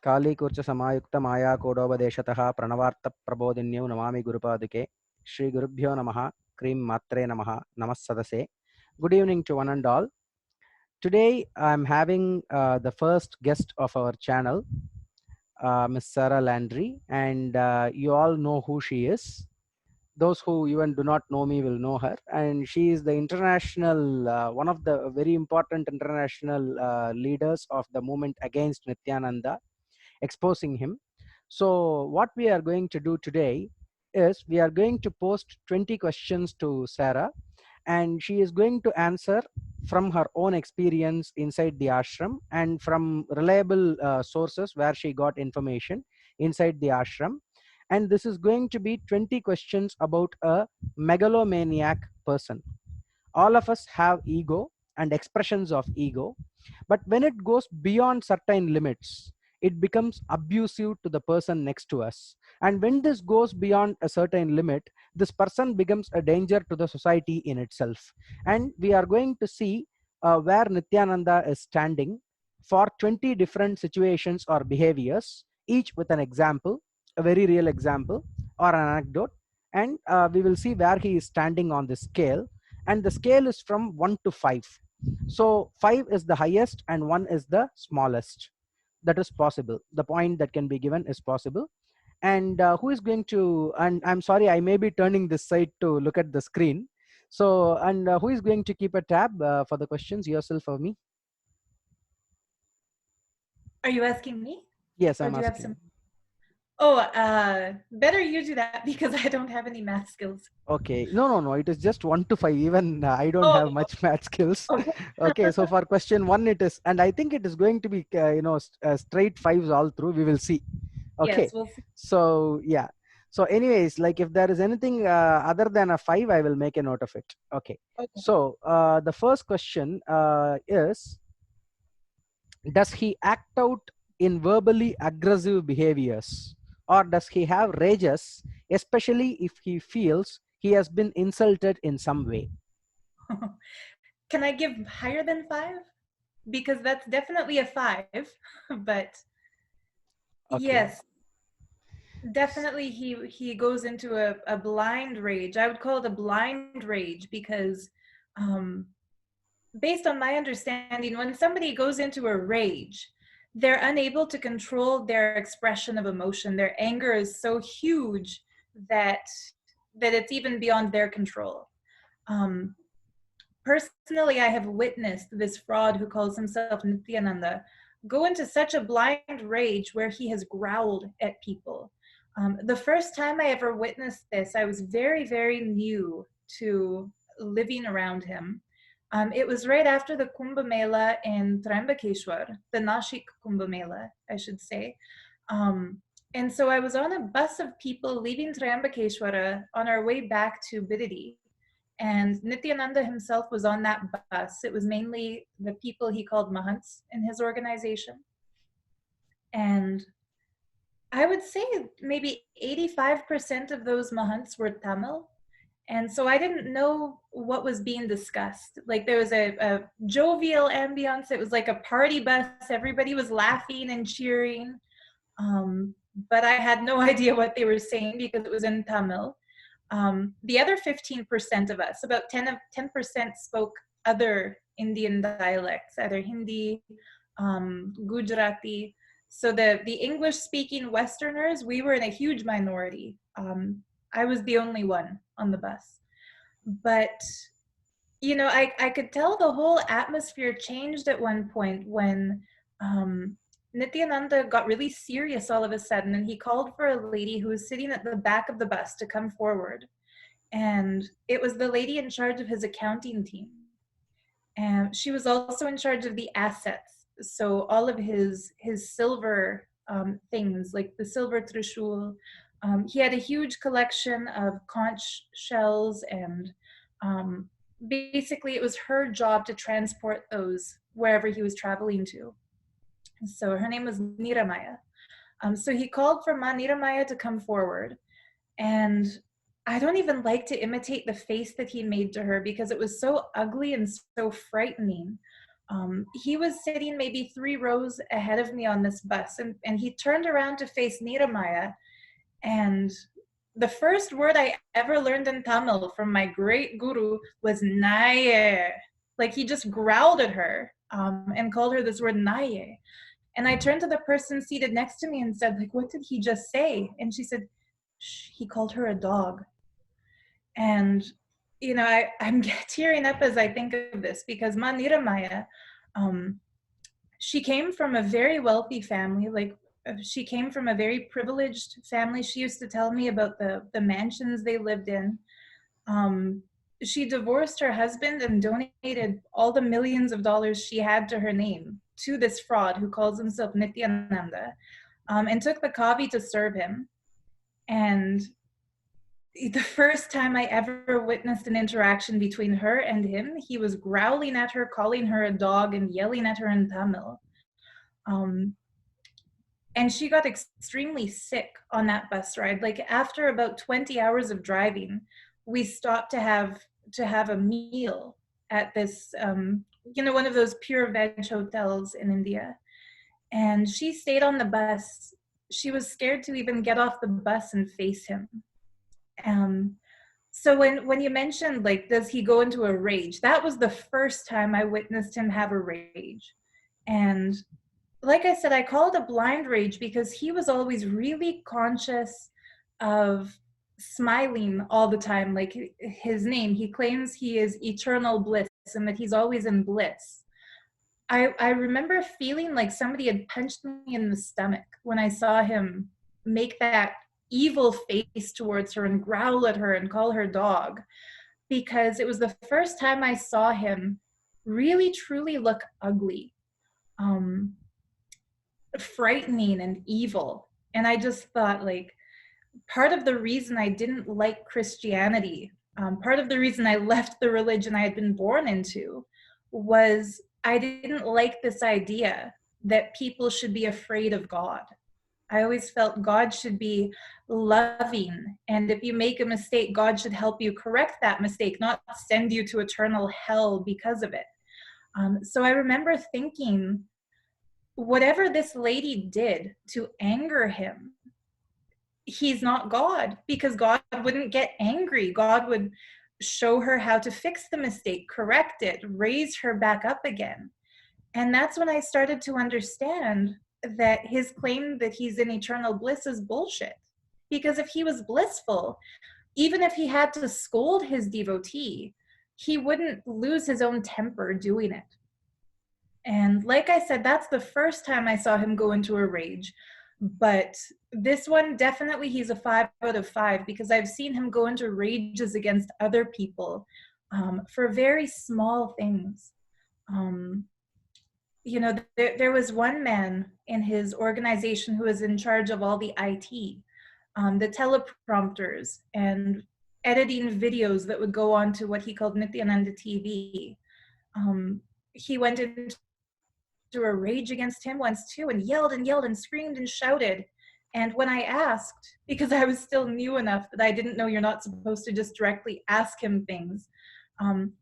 कालीकूर्च समायुक्त माया कोडोपदेशतः प्रणवार्थ प्रबोधिन्यौ नमामि गुरुपादुके श्री गुरुभ्यो नमः क्रीं मात्रे नमः नमः सदसे. Good evening to one and all. Today I'm having the first guest of our channel, Miss Sarah Landry, and you all know who she is. Those who even do not know me will know her, and she is the international one of the very important international leaders of the movement against Nithyananda, exposing him. So what we are going to do today is we are going to post 20 questions to Sarah, and she is going to answer from her own experience inside the ashram and from reliable sources where she got information inside the ashram. And this is going to be 20 questions about a megalomaniac person. All of us have ego and expressions of ego, but when it goes beyond certain limits, it becomes abusive to the person next to us. And when this goes beyond a certain limit, this person becomes a danger to the society in itself. And we are going to see where Nithyananda is standing for 20 different situations or behaviors, each with an example, a very real example or an anecdote. And we will see where he is standing on the scale. And the scale is from 1 to 5. So 5 is the highest and 1 is the smallest. That is possible. The point that can be given is possible. And who is going to, and I'm sorry, I may be turning this side to look at the screen. So, and who is going to keep a tab for the questions, yourself or me? Are you asking me? Yes, Or I'm do you have asking. some? Oh, better you do that because I don't have any math skills. Okay, no, it is just 1 to 5. Even I don't have Oh, much math skills. okay. Okay, so for question 1 it is, and I think it is going to be straight 5s all through. We will see. Okay, Yes, we'll see. so yeah, so anyways, like if there is anything other than a 5, I will make a note of it. Okay, Okay. so the first question is, does he act out in verbally aggressive behaviors, or does he have rages, especially if he feels he has been insulted in some way? Can I give higher than 5? Because that's definitely a 5, but Okay. yes, definitely he goes into a blind rage. I would call it a blind rage because um, based on my understanding, when somebody goes into a rage, they're unable to control their expression of emotion. Their anger is so huge that it's even beyond their control. Um, Personally, I have witnessed this fraud who calls himself Nithyananda go into such a blind rage where he has growled at people. The first time I ever witnessed this, I was very, very new to living around him. It was right after the Kumbh Mela in Trimbakeshwar, the Nashik Kumbh Mela, I should say. And so I was on a bus of people leaving Trimbakeshwara on our way back to Bidadi. And Nithyananda himself was on that bus. It was mainly the people he called Mahants in his organization. And I would say maybe 85% of those Mahants were Tamil. And so I didn't know what was being discussed. Like there was a jovial ambience. It was like a party bus. Everybody was laughing and cheering. But I had no idea what they were saying because it was in Tamil. The other 15% of us, about 10% spoke other Indian dialects, either Hindi, Gujarati. So the English-speaking Westerners, we were in a huge minority. I was the only one on the bus. But, you know, I could tell the whole atmosphere changed at one point when Nithyananda got really serious all of a sudden, and he called for a lady who was sitting at the back of the bus to come forward. And it was the lady in charge of his accounting team. And she was also in charge of the assets. So all of his silver things, like the silver trishul. He had a huge collection of conch shells, and basically it was her job to transport those wherever he was traveling to. So her name was Niramaya. So he called for Ma Niramaya to come forward. And I don't even like to imitate the face that he made to her because it was so ugly and so frightening. He was sitting maybe 3 rows ahead of me on this bus, and he turned around to face Niramaya, and the first word I ever learned in Tamil from my great guru was naye. Like, he just growled at her and called her this word naye. And I turned to the person seated next to me and said, like, what did he just say? And she said, shh, he called her a dog. And, you know, I'm tearing up as I think of this, because Ma Niramaya, she came from a very wealthy family. Like, she came from a very privileged family. She used to tell me about the mansions they lived in. She divorced her husband and donated all the millions of dollars she had to her name to this fraud who calls himself Nithyananda, and took the Kavi to serve him. And the first time I ever witnessed an interaction between her and him, he was growling at her, calling her a dog, and yelling at her in Tamil. And she got extremely sick on that bus ride. Like, after about 20 hours of driving, we stopped to have a meal at this, one of those pure veg hotels in India. And she stayed on the bus. She was scared to even get off the bus and face him. So when you mentioned, like, does he go into a rage? That was the first time I witnessed him have a rage. And like I said, I call it a blind rage because he was always really conscious of smiling all the time. Like, his name, he claims he is eternal bliss and that he's always in bliss. I remember feeling like somebody had punched me in the stomach when I saw him make that evil face towards her and growl at her and call her dog, because it was the first time I saw him really truly look ugly, frightening and evil. And I just thought, like, part of the reason I didn't like Christianity, part of the reason I left the religion I had been born into, was I didn't like this idea that people should be afraid of God. I always felt God should be loving, and if you make a mistake, God should help you correct that mistake, not send you to eternal hell because of it. So I remember thinking, whatever this lady did to anger him, he's not God, because God wouldn't get angry. God would show her how to fix the mistake, correct it, raise her back up again. And that's when I started to understand that his claim that he's in eternal bliss is bullshit. Because if he was blissful, even if he had to scold his devotee, he wouldn't lose his own temper doing it. And like I said, that's the first time I saw him go into a rage. But this one, definitely he's a 5 out of 5, because I've seen him go into rages against other people for very small things. There was one man in his organization who was in charge of all the IT, the teleprompters, and editing videos that would go on to what he called Nithyananda TV. He went into a rage against him once too, and yelled and screamed and shouted. And when I asked, because I was still new enough that I didn't know you're not supposed to just directly ask him things,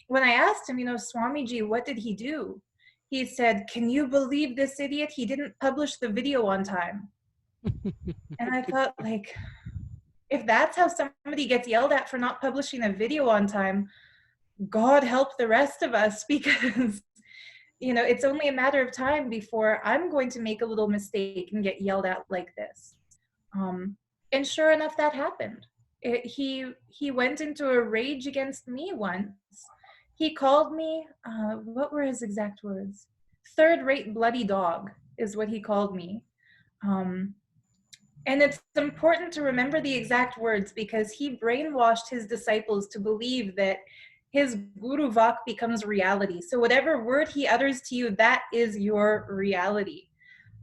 when I asked him, Swamiji, what did he do? He said, can you believe this idiot? He didn't publish the video on time. And I thought, like, if that's how somebody gets yelled at for not publishing a video on time, God help the rest of us, because it's only a matter of time before I'm going to make a little mistake and get yelled at like this. And sure enough, that happened. He went into a rage against me once. He called me, what were his exact words? Third-rate bloody dog is what he called me. And it's important to remember the exact words, because he brainwashed his disciples to believe that his guru vak becomes reality. So whatever word he utters to you, that is your reality.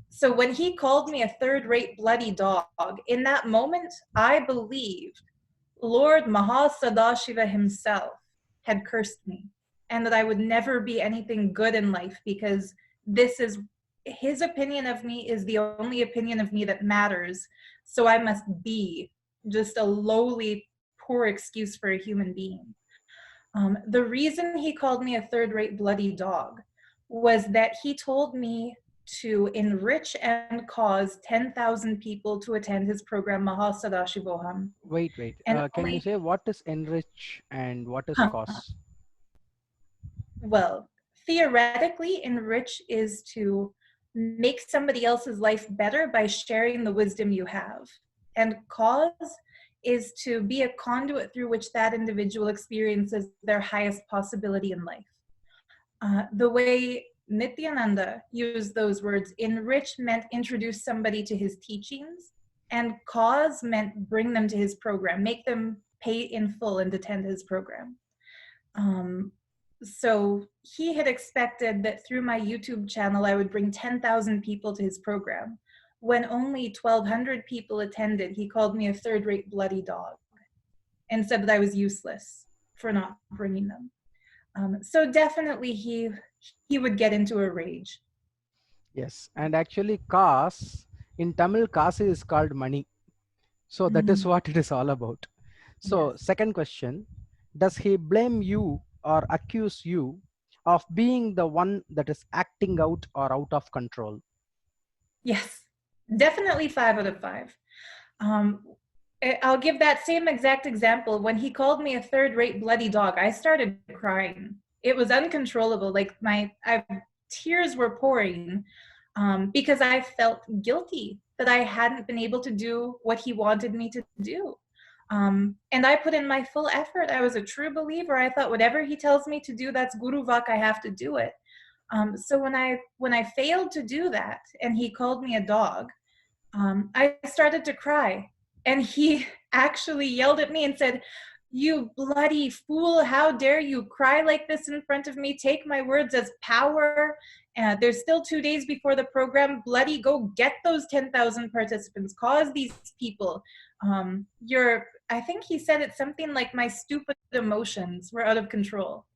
So when he called me a third-rate bloody dog, in that moment, I believed Lord Mahasadashiva himself had cursed me, and that I would never be anything good in life, because this is his opinion of me is the only opinion of me that matters. So I must be just a lowly, poor excuse for a human being. The reason he called me a third-rate bloody dog was that he told me to enrich and cause 10,000 people to attend his program Mahasadashivoham. Wait, wait. And Can you only, say what is enrich and what is huh, cause? well, theoretically, enrich is to make somebody else's life better by sharing the wisdom you have. And cause is to be a conduit through which that individual experiences their highest possibility in life. The way Nithyananda used those words, enrich meant introduce somebody to his teachings, and cause meant bring them to his program, make them pay in full and attend his program. So he had expected that through my YouTube channel, I would bring 10,000 people to his program. When only 1,200 people attended, he called me a third-rate bloody dog and said that I was useless for not bringing them. So definitely he would get into a rage. Yes, and actually cause in Tamil cause is called money. So that is what it is all about. So Yes. second question, does he blame you or accuse you of being the one that is acting out or out of control? Yes, definitely 5 out of 5. Um, I'll give that same exact example. When he called me a third-rate bloody dog, I started crying. It was uncontrollable. Like tears were pouring because I felt guilty that I hadn't been able to do what he wanted me to do. And I put in my full effort. I was a true believer. I thought whatever he tells me to do, that's Guru Vak. I have to do it. So when I failed to do that, and he called me a dog, I started to cry. And he actually yelled at me and said, "You bloody fool, how dare you cry like this in front of me? Take my words as power. There's still 2 days before the program. Bloody go get those 10,000 participants. Cause these people. I think he said it something like my stupid emotions were out of control."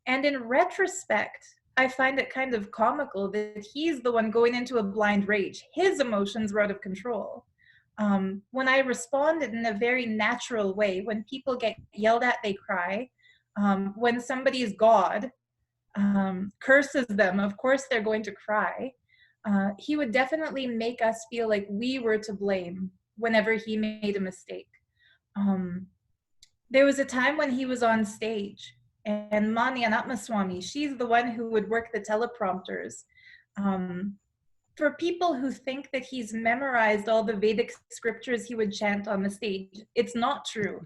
And in retrospect, I find it kind of comical that he's the one going into a blind rage. His emotions were out of control. When I responded in a very natural way, when people get yelled at, they cry. When somebody's God curses them, of course they're going to cry. He would definitely make us feel like we were to blame whenever he made a mistake. There was a time when he was on stage, and Mani Anatmaswamy, she's the one who would work the teleprompters. For people who think that he's memorized all the Vedic scriptures he would chant on the stage, it's not true.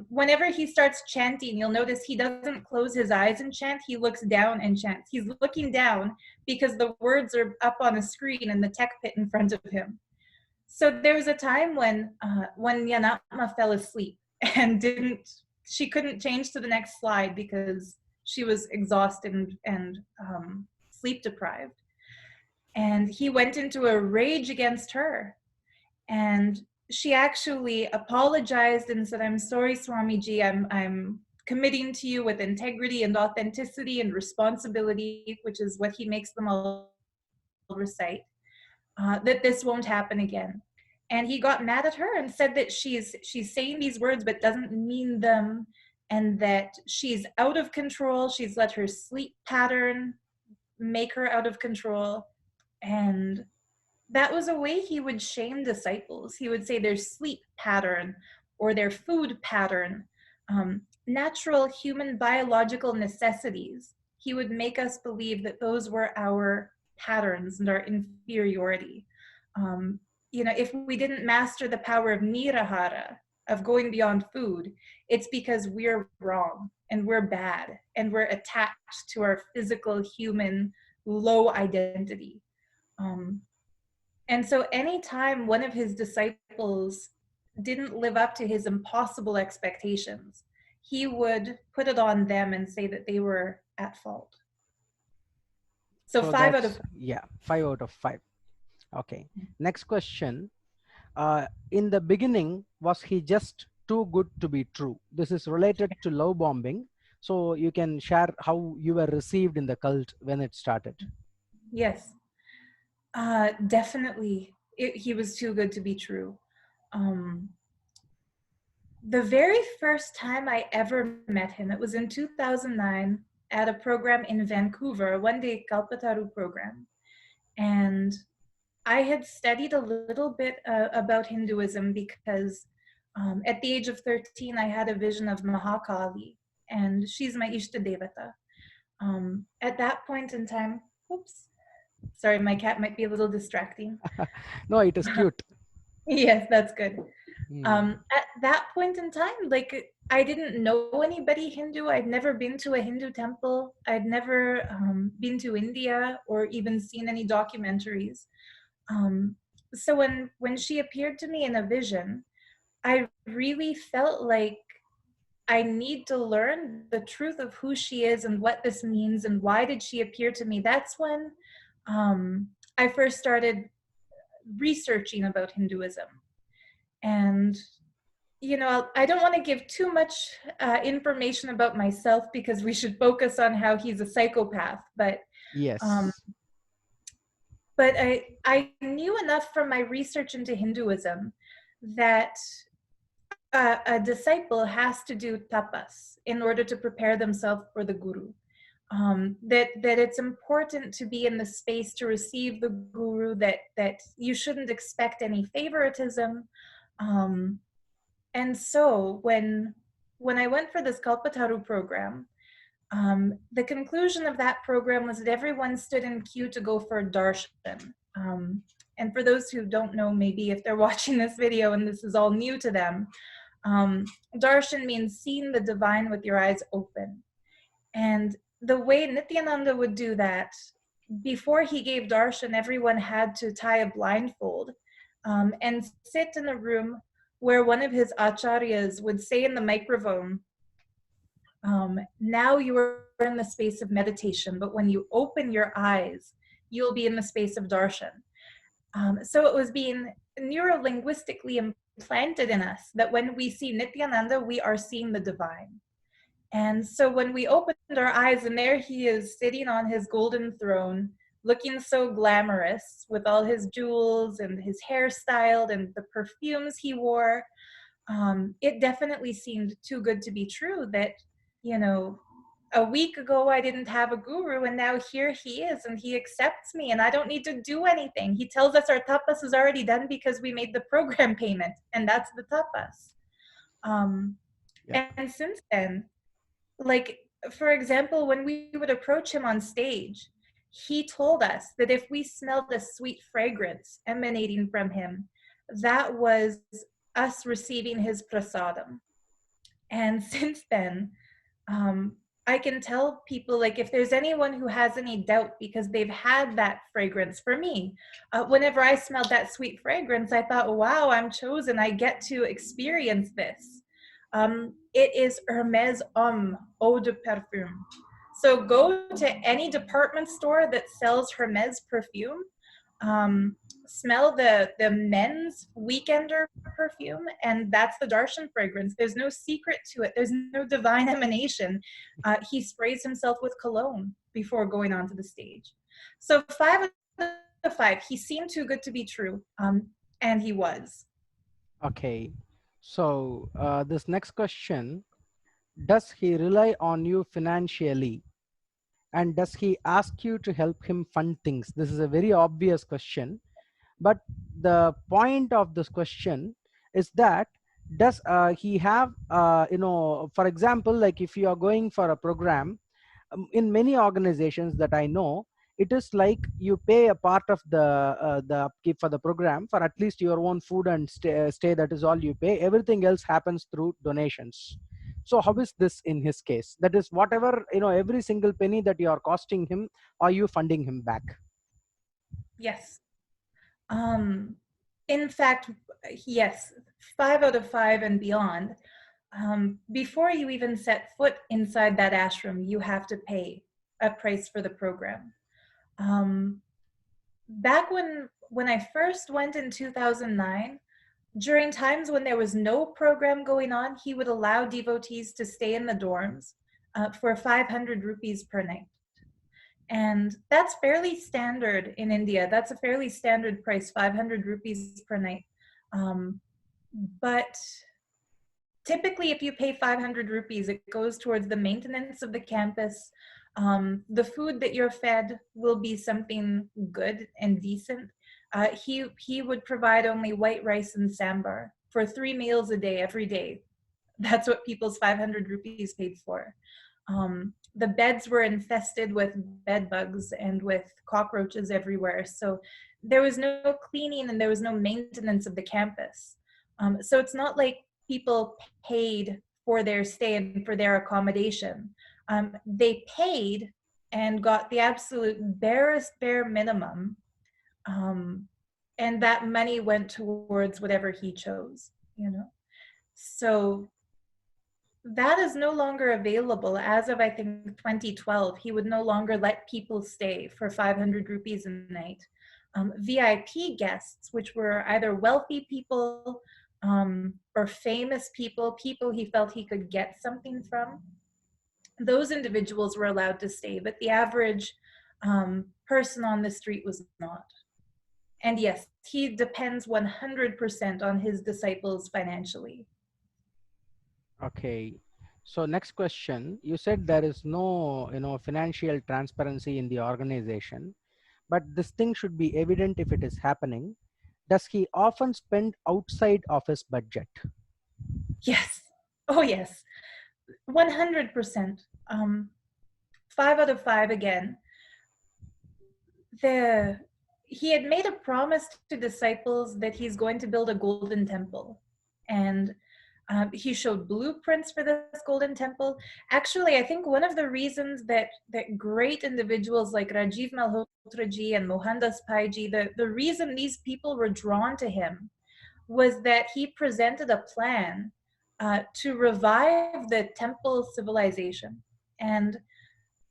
Whenever he starts chanting, you'll notice he doesn't close his eyes and chant, he looks down and chants. He's looking down because the words are up on a screen in the tech pit in front of him. So there was a time when Yanatma fell asleep and she couldn't change to the next slide because she was exhausted and sleep deprived. And he went into a rage against her. And she actually apologized and said, "I'm sorry, Swamiji, I'm committing to you with integrity and authenticity and responsibility," which is what he makes them all recite, that this won't happen again. And he got mad at her and said that she's saying these words but doesn't mean them, and that she's out of control. She's let her sleep pattern make her out of control. And that was a way he would shame disciples. He would say their sleep pattern or their food pattern, natural human biological necessities. He would make us believe that those were our patterns and our inferiority. If we didn't master the power of nirahara, of going beyond food, it's because we're wrong and we're bad and we're attached to our physical, human, low identity. And so anytime one of his disciples didn't live up to his impossible expectations, he would put it on them and say that they were at fault. So 5 out of 5 out of 5. Okay. Next question. In the beginning, was he just too good to be true? This is related to love bombing. So you can share how you were received in the cult when it started. Yes, definitely. He was too good to be true. The very first time I ever met him, it was in 2009, at a program in Vancouver, a one-day Kalpataru program. And I had studied a little bit about Hinduism because at the age of 13, I had a vision of Mahakali, and she's my Ishta Devata. At that point in time, oops, sorry, my cat might be a little distracting. No, it is cute. Yes, that's good. Hmm. At that point in time, like I didn't know anybody Hindu. I'd never been to a Hindu temple. I'd never been to India or even seen any documentaries. Um, so when she appeared to me in a vision, I really felt like I need to learn the truth of who she is and what this means and why did she appear to me. That's when I first started researching about Hinduism. And you know, I don't want to give too much information about myself because we should focus on how he's a psychopath. Um, Yes. but I knew enough from my research into Hinduism that a disciple has to do tapas in order to prepare themselves for the guru. That it's important to be in the space to receive the guru. That you shouldn't expect any favoritism. Um, and so when I went for this Kalpataru program, the conclusion of that program was that everyone stood in queue to go for darshan. And for those who don't know, maybe if they're watching this video and this is all new to them, darshan means seeing the divine with your eyes open. And the way Nithyananda would do that, before he gave darshan, everyone had to tie a blindfold and sit in a room where one of his acharyas would say in the microphone, now you are in the space of meditation, but when you open your eyes, you'll be in the space of darshan. So it was being neuro-linguistically implanted in us that when we see Nithyananda, we are seeing the divine. And so when we opened our eyes and there he is sitting on his golden throne, looking so glamorous with all his jewels and his hair styled and the perfumes he wore, it definitely seemed too good to be true that, you know, a week ago I didn't have a guru and now here he is and he accepts me and I don't need to do anything. He tells us our tapas is already done because we made the program payment and that's the tapas. Yeah. And since then, like, for example, when we would approach him on stage, he told us that if we smelled a sweet fragrance emanating from him, that was us receiving his prasadam. And since then, I can tell people, like, if there's anyone who has any doubt because they've had that fragrance, for me, whenever I smelled that sweet fragrance, I thought, wow, I'm chosen. I get to experience this. It is Hermes Homme Eau de Parfum. So go to any department store that sells Hermes perfume, um, smell the men's weekender perfume, and that's the darshan fragrance. There's no secret to it. There's no divine emanation. He sprays himself with cologne before going onto the stage. So 5 out of 5, he seemed too good to be true, and he was. Okay. So this next question, does he rely on you financially? And does he ask you to help him fund things? This is a very obvious question. But the point of this question is that does he have, for example, like if you are going for a program, in many organizations that I know, it is like you pay a part of the upkeep for the program for at least your own food and stay. That is all you pay. Everything else happens through donations. So how is this in his case? That is whatever, every single penny that you are costing him, are you funding him back? Yes. In fact, yes, 5 out of 5 and beyond. Before you even set foot inside that ashram, you have to pay a price for the program. Back when I first went in 2009, during times when there was no program going on, he would allow devotees to stay in the dorms for 500 rupees per night. And that's fairly standard in India. That's a fairly standard price, 500 rupees per night. But typically, if you pay 500 rupees, it goes towards the maintenance of the campus, The food that you're fed will be something good and decent. He would provide only white rice and sambar for 3 meals a day, every day. That's what people's 500 rupees paid for. The beds were infested with bed bugs and with cockroaches everywhere. So there was no cleaning and there was no maintenance of the campus. So it's not like people paid for their stay and for their accommodation. They paid and got the absolute barest bare minimum. And that money went towards whatever he chose, you know? So that is no longer available as of, I think, 2012. He would no longer let people stay for 500 rupees a night. VIP guests, which were either wealthy people or famous people, people he felt he could get something from, those individuals were allowed to stay, but the average person on the street was not. And yes, he depends 100% on his disciples financially. Okay. So next question, you said there is no, financial transparency in the organization, but this thing should be evident if it is happening. Does he often spend outside of his budget? Yes. Oh, yes. 100%. 5 out of 5 again. He had made a promise to disciples that he's going to build a golden temple. And he showed blueprints for this golden temple. Actually, I think one of the reasons that great individuals like Rajiv Malhotraji and Mohandas Paiji, the reason these people were drawn to him was that he presented a plan to revive the temple civilization. And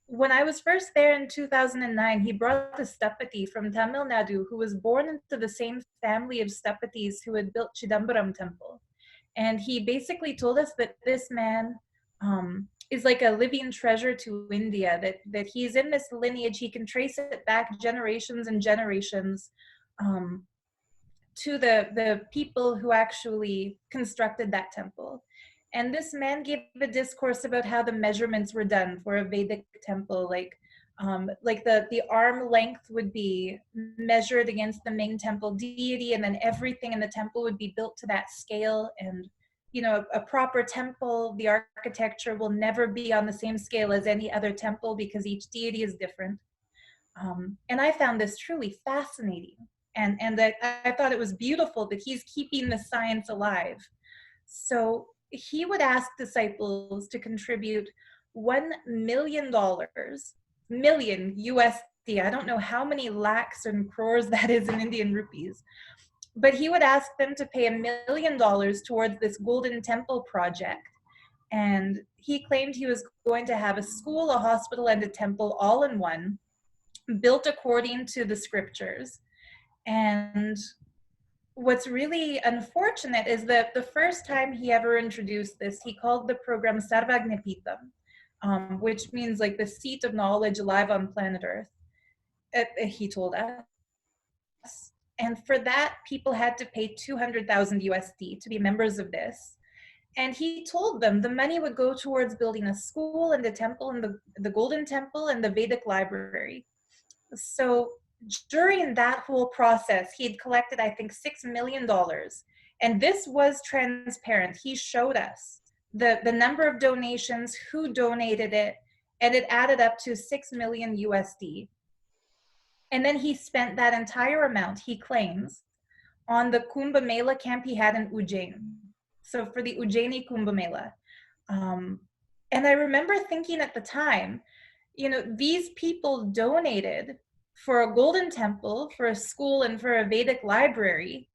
when I was first there in 2009, he brought a Stapati from Tamil Nadu who was born into the same family of Stapatis who had built Chidambaram temple. And he basically told us that this man is like a living treasure to India, that he's in this lineage, he can trace it back generations and generations to the people who actually constructed that temple. And this man gave a discourse about how the measurements were done for a Vedic temple, like the arm length would be measured against the main temple deity, and then everything in the temple would be built to that scale. And a proper temple, the architecture will never be on the same scale as any other temple because each deity is different. And I found this truly fascinating. And I thought it was beautiful that he's keeping the science alive. So he would ask disciples to contribute $1 million, million USD. I don't know how many lakhs and crores that is in Indian rupees, but he would ask them to pay $1 million towards this golden temple project. And he claimed he was going to have a school, a hospital, and a temple all in one, built according to the scriptures. And what's really unfortunate is that the first time he ever introduced this, he called the program Sarvagnapitam, which means like the seat of knowledge alive on planet Earth, he told us. And for that, people had to pay 200,000 USD to be members of this. And he told them the money would go towards building a school and a temple and the Golden Temple and the Vedic library. So during that whole process, he had collected, I think, $6 million. And this was transparent. He showed us the number of donations, who donated it, and it added up to 6 million USD. And then he spent that entire amount, he claims, on the Kumbh Mela camp he had in Ujjain. So for the Ujjaini Kumbh Mela. And I remember thinking at the time, these people donated for a golden temple, for a school, and for a Vedic library.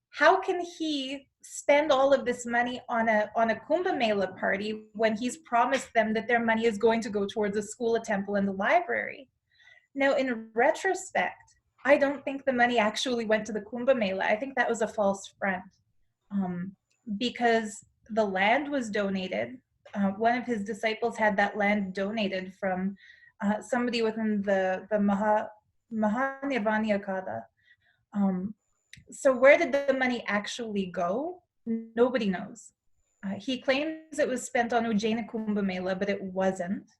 How can he spend all of this money on a Kumbh Mela party when he's promised them that their money is going to go towards a school, a temple, and a library? Now, in retrospect, I don't think the money actually went to the Kumbh Mela. I think that was a false front, because the land was donated. One of his disciples had that land donated from somebody within the Mahanirvaniya Kada. So where did the money actually go? Nobody knows. He claims it was spent on Ujjaina Kumbh Mela, but it wasn't.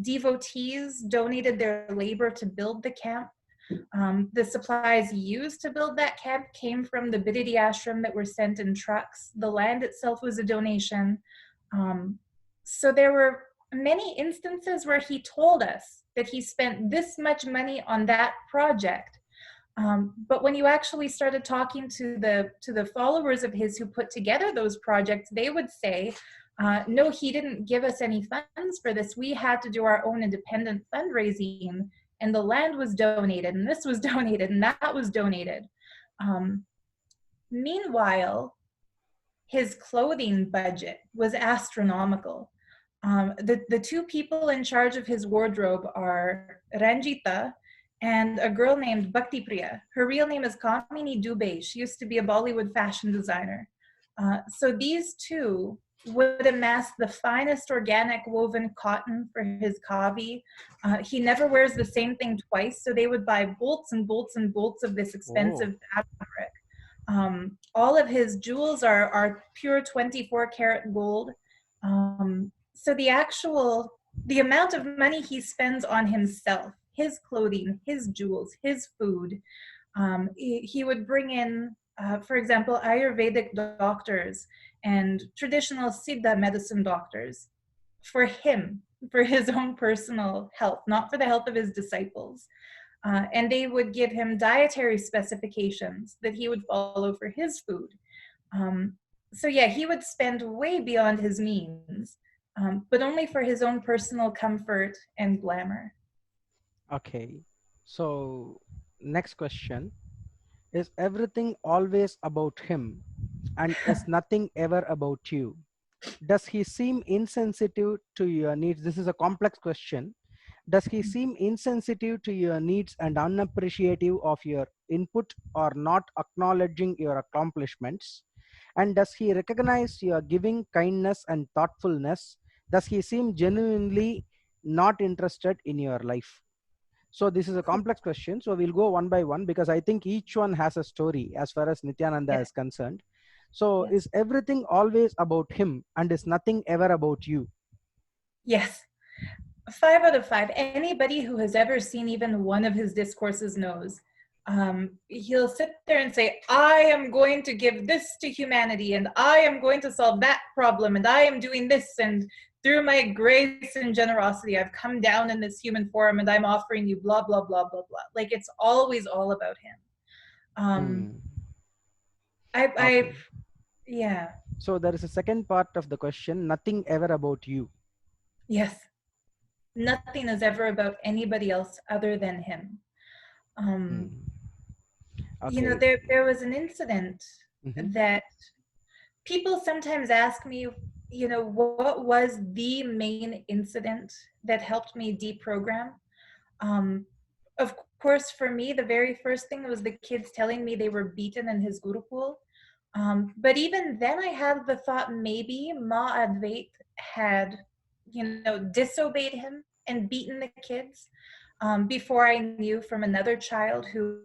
Devotees donated their labor to build the camp. The supplies used to build that camp came from the Bididi ashram that were sent in trucks. The land itself was a donation. So there were many instances where he told us that he spent this much money on that project. But when you actually started talking to the followers of his who put together those projects, they would say, no, he didn't give us any funds for this. We had to do our own independent fundraising, and the land was donated, and this was donated, and that was donated. Meanwhile, his clothing budget was astronomical. The two people in charge of his wardrobe are Ranjita and a girl named Bhakti Priya. Her real name is Kamini Dubey. She used to be a Bollywood fashion designer. So these two would amass the finest organic woven cotton for his kavi. He never wears the same thing twice, so they would buy bolts and bolts and bolts of this expensive fabric. All of his jewels are pure 24 karat gold. So the amount of money he spends on himself, his clothing, his jewels, his food, he would bring in, for example, Ayurvedic doctors and traditional Siddha medicine doctors for him, for his own personal health, not for the health of his disciples. And they would give him dietary specifications that he would follow for his food. So yeah, he would spend way beyond his means, but only for his own personal comfort and glamour. Okay. So next question. Is everything always about him and is nothing ever about you? Does he seem insensitive to your needs? This is a complex question. Does he seem insensitive to your needs and unappreciative of your input or not acknowledging your accomplishments? And does he recognize your giving kindness and thoughtfulness? Does he seem genuinely not interested in your life? So this is a complex question. So we'll go one by one because I think each one has a story as far as Nithyananda is concerned. So is everything always about him and is nothing ever about you? Yes. 5 out of 5. Anybody who has ever seen even one of his discourses knows. He'll sit there and say, I am going to give this to humanity, and I am going to solve that problem, and I am doing this, and through my grace and generosity, I've come down in this human form, and I'm offering you blah, blah, blah, blah, blah. Like, it's always all about him. Okay. Yeah. So there is a second part of the question, nothing ever about you. Yes. Nothing is ever about anybody else other than him. Okay. You know, there was an incident that people sometimes ask me, you know, what was the main incident that helped me deprogram? Of course, for me, the very first thing was the kids telling me they were beaten in his Gurukul. But even then I had the thought maybe Ma Advait had, you know, disobeyed him and beaten the kids before I knew from another child who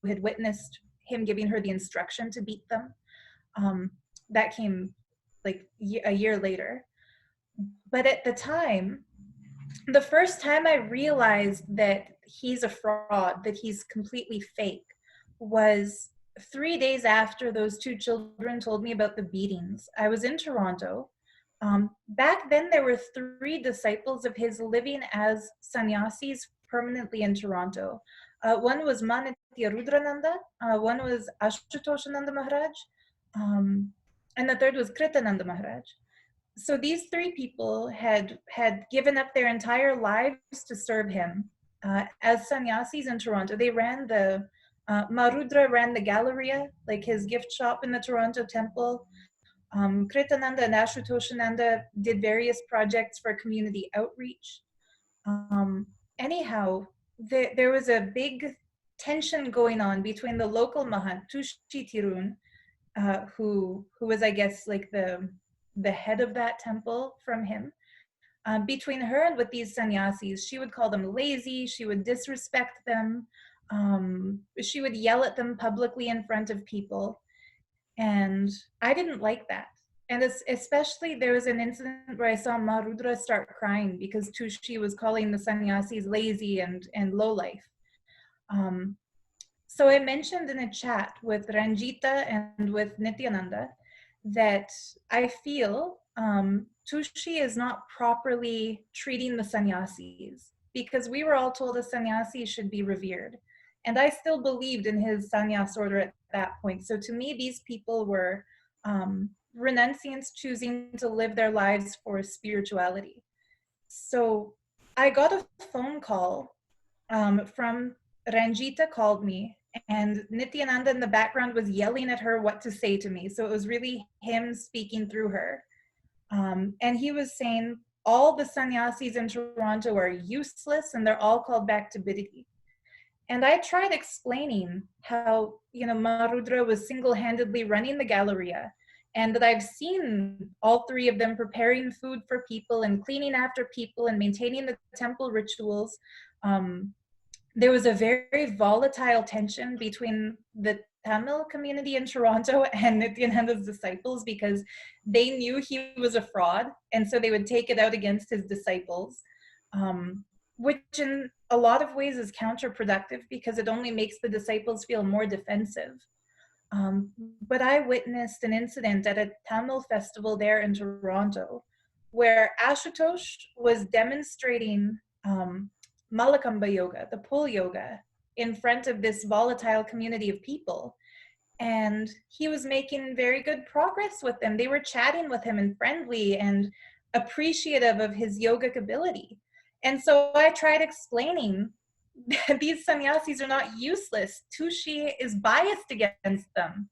had witnessed him giving her the instruction to beat them. That came like a year later. But at the time, the first time I realized that he's a fraud, that he's completely fake, was 3 days after those two children told me about the beatings. I was in Toronto. Back then, there were 3 disciples of his living as sannyasis permanently in Toronto. One was Manitya Rudrananda, one was Ashutoshananda Maharaj, and the third was Kritananda Maharaj. So these 3 people had given up their entire lives to serve him as sannyasis in Toronto. They ran the Marudra ran the Galleria, like his gift shop in the Toronto temple. Kritananda and Ashutoshananda did various projects for community outreach. Anyhow, there was a big tension going on between the local Mahant, Tushi Tirun, who was, I guess, like the head of that temple from him. Between her and with these sannyasis, she would call them lazy, she would disrespect them, she would yell at them publicly in front of people. And I didn't like that. And especially there was an incident where I saw Ma Rudra start crying because Tushi was calling the sannyasis lazy and low life. So I mentioned in a chat with Ranjita and with Nithyananda that I feel Tushi is not properly treating the sannyasis, because we were all told a sannyasi should be revered. And I still believed in his sannyas order at that point. So to me, these people were renunciants choosing to live their lives for spirituality. So I got a phone call from Ranjita called me, and Nithyananda in the background was yelling at her what to say to me. So it was really him speaking through her. And he was saying, all the sannyasis in Toronto are useless and they're all called back to Bididi. And I tried explaining how, Ma Rudra was single-handedly running the Galleria, and that I've seen all three of them preparing food for people and cleaning after people and maintaining the temple rituals. There was a very volatile tension between the Tamil community in Toronto and Nithyananda's disciples, because they knew he was a fraud, and so they would take it out against his disciples, which in a lot of ways is counterproductive because it only makes the disciples feel more defensive. But I witnessed an incident at a Tamil festival there in Toronto where Ashutosh was demonstrating Malakamba yoga, the pull yoga, in front of this volatile community of people. And he was making very good progress with them. They were chatting with him and friendly and appreciative of his yogic ability. And so I tried explaining that these sannyasis are not useless. Tushi is biased against them.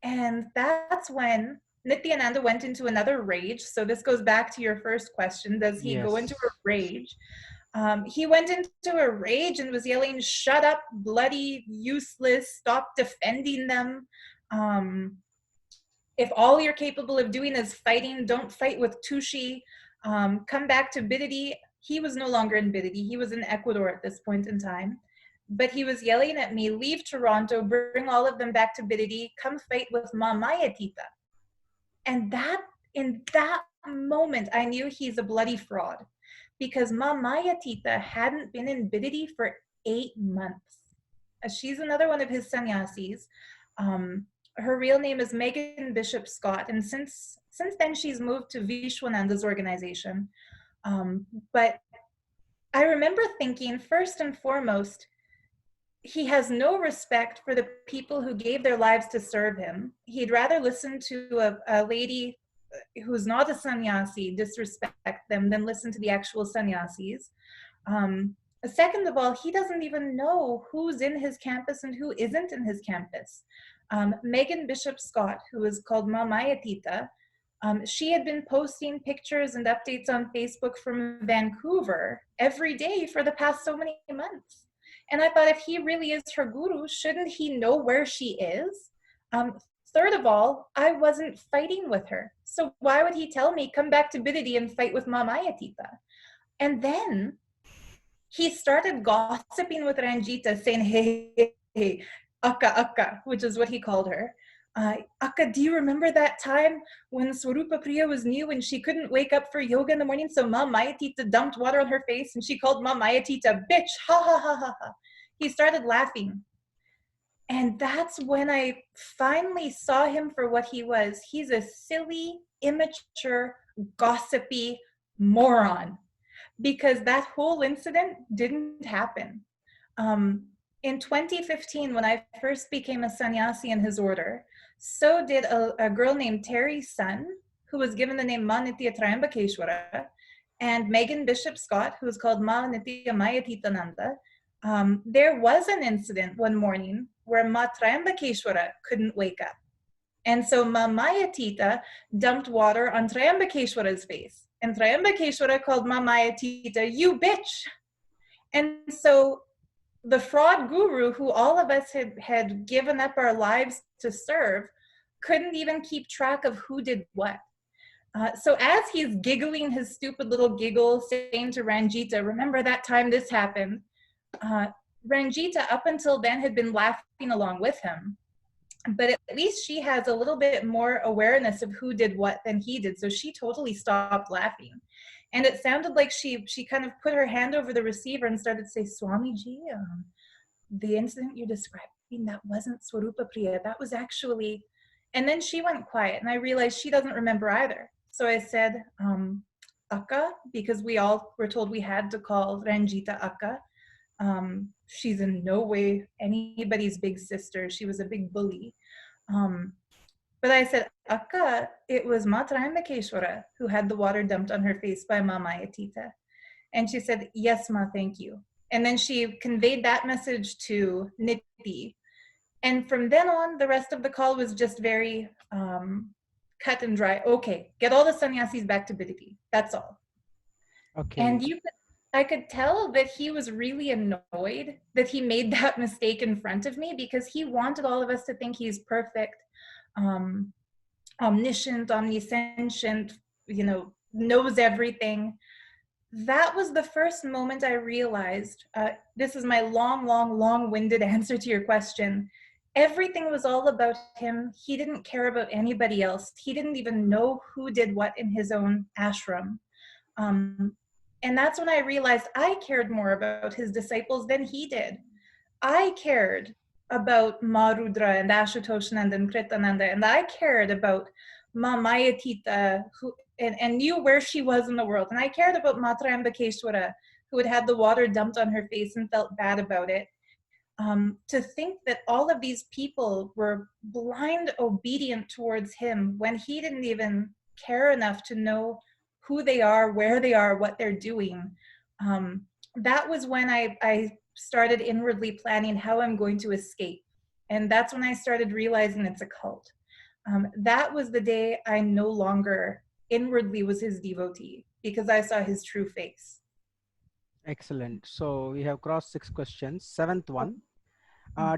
And that's when Nithyananda went into another rage. So this goes back to your first question. Does he go into a rage? He went into a rage and was yelling, "Shut up, bloody, useless, stop defending them. If all you're capable of doing is fighting, don't fight with Tushi. Come back to Bididi." He was no longer in Bididi. He was in Ecuador at this point in time. But he was yelling at me, "Leave Toronto, bring all of them back to Bididi, come fight with Ma Mayatita." And in that moment, I knew he's a bloody fraud, because Ma Mayatita hadn't been in Bididi for 8 months. She's another one of his sannyasis. Her real name is Megan Bishop Scott, and since then she's moved to Vishwananda's organization. But I remember thinking, first and foremost, he has no respect for the people who gave their lives to serve him. He'd rather listen to a lady who's not a sannyasi disrespect them than listen to the actual sannyasis. Second of all, he doesn't even know who's in his campus and who isn't in his campus. Megan Bishop Scott, who is called Ma Mayatita, she had been posting pictures and updates on Facebook from Vancouver every day for the past so many months. And I thought, if he really is her guru, shouldn't he know where she is? Third of all, I wasn't fighting with her. So why would he tell me, come back to Bididi and fight with Ma Mayatita? And then he started gossiping with Ranjita, saying, hey, Akka, which is what he called her. Akka, do you remember that time when Swarupa Priya was new and she couldn't wake up for yoga in the morning, so Ma Mayatita dumped water on her face and she called Ma Mayatita bitch, ha ha ha ha ha. He started laughing. And that's when I finally saw him for what he was. He's a silly, immature, gossipy moron, because that whole incident didn't happen. In 2015, when I first became a sannyasi in his order, so did a girl named Terry Sun, who was given the name Ma Nithya Trayambakeshwara, and Megan Bishop Scott, who was called Ma Nithya Mayatitananda. There was an incident one morning where Ma Trayambakeshwara couldn't wake up. And so Ma Mayatita dumped water on Trayambakeshwara's face. And Trayambakeshwara called Ma Mayatita, "You bitch." And so the fraud guru, who all of us had given up our lives to serve, couldn't even keep track of who did what. So as he's giggling his stupid little giggle, saying to Ranjita, "Remember that time this happened?" Ranjita, up until then, had been laughing along with him. but at least she has a little bit more awareness of who did what than he did. So she totally stopped laughing. And it sounded like she kind of put her hand over the receiver and started to say, Swamiji, the incident you're describing, that wasn't Swarupa Priya. That was actually, and then she went quiet and I realized she doesn't remember either. So I said, Akka, because we all were told we had to call Ranjita Akka. She's in no way anybody's big sister. She was a big bully. But I said, Akka, it was Matrayambakeshwara who had the water dumped on her face by Ma Mayatita. And she said, yes, Ma, thank you. And then she conveyed that message to Nithi. And from then on, the rest of the call was just very cut and dry. Okay, get all the sannyasis back to Biditi. That's all. Okay. And I could tell that he was really annoyed that he made that mistake in front of me, because he wanted all of us to think he's perfect, omniscient, omniscient, knows everything. That was the first moment I realized, this is my long-winded answer to your question. Everything was all about him. He didn't care about anybody else. He didn't even know who did what in his own ashram. And that's when I realized I cared more about his disciples than he did. I cared about Ma Rudra and Ashutoshananda and Kritananda, and I cared about Ma Mayatita, and knew where she was in the world. And I cared about Matrayambakeshwara, who had the water dumped on her face and felt bad about it. To think that all of these people were blind obedient towards him when he didn't even care enough to know who they are, where they are, what they're doing. That was when I started inwardly planning how I'm going to escape. And that's when I started realizing it's a cult. That was the day I no longer inwardly was his devotee, because I saw his true face. Excellent. So we have crossed 6 questions. 7th one.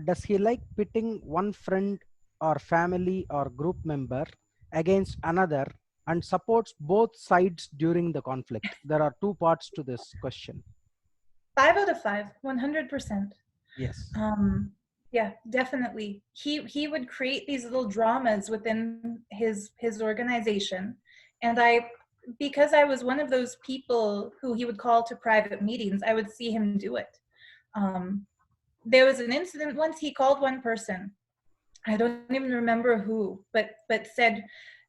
Does he like pitting one friend or family or group member against another and supports both sides during the conflict? There are 2 parts to this question. 5 out of 5, 100%. Yes. Yeah, definitely. He would create these little dramas within his organization. And because I was one of those people who he would call to private meetings, I would see him do it. There was an incident once he called one person. I don't even remember who, but said,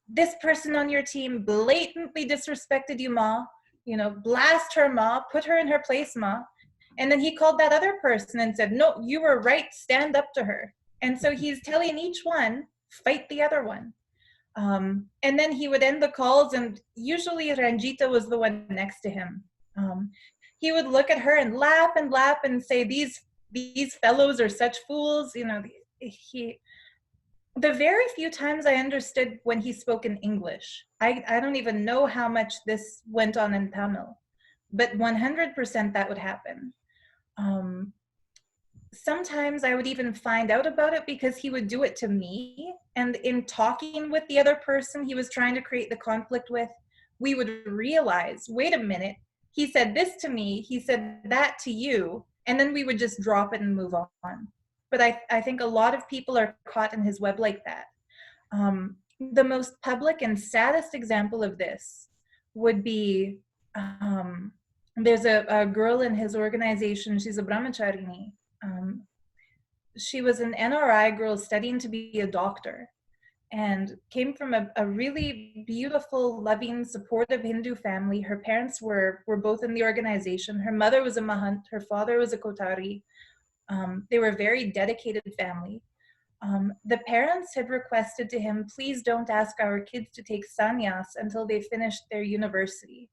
this person on your team blatantly disrespected you, Ma. Blast her, Ma. Put her in her place, Ma. And then he called that other person and said, no, you were right. Stand up to her. And so he's telling each one, fight the other one. And then he would end the calls, and usually Ranjita was the one next to him. He would look at her and laugh and say, these fellows are such fools. The very few times I understood when he spoke in English, I don't even know how much this went on in Tamil, but 100% that would happen. Sometimes I would even find out about it because he would do it to me. And in talking with the other person he was trying to create the conflict with, we would realize, wait a minute, he said this to me, he said that to you, and then we would just drop it and move on. But I think a lot of people are caught in his web like that. The most public and saddest example of this would be, there's a girl in his organization, she's a brahmacharini. She was an NRI girl studying to be a doctor, and came from a really beautiful, loving, supportive Hindu family. Her parents were both in the organization. Her mother was a Mahant, her father was a Kotari. They were a very dedicated family. The parents had requested to him, please don't ask our kids to take sannyas until they finished their university.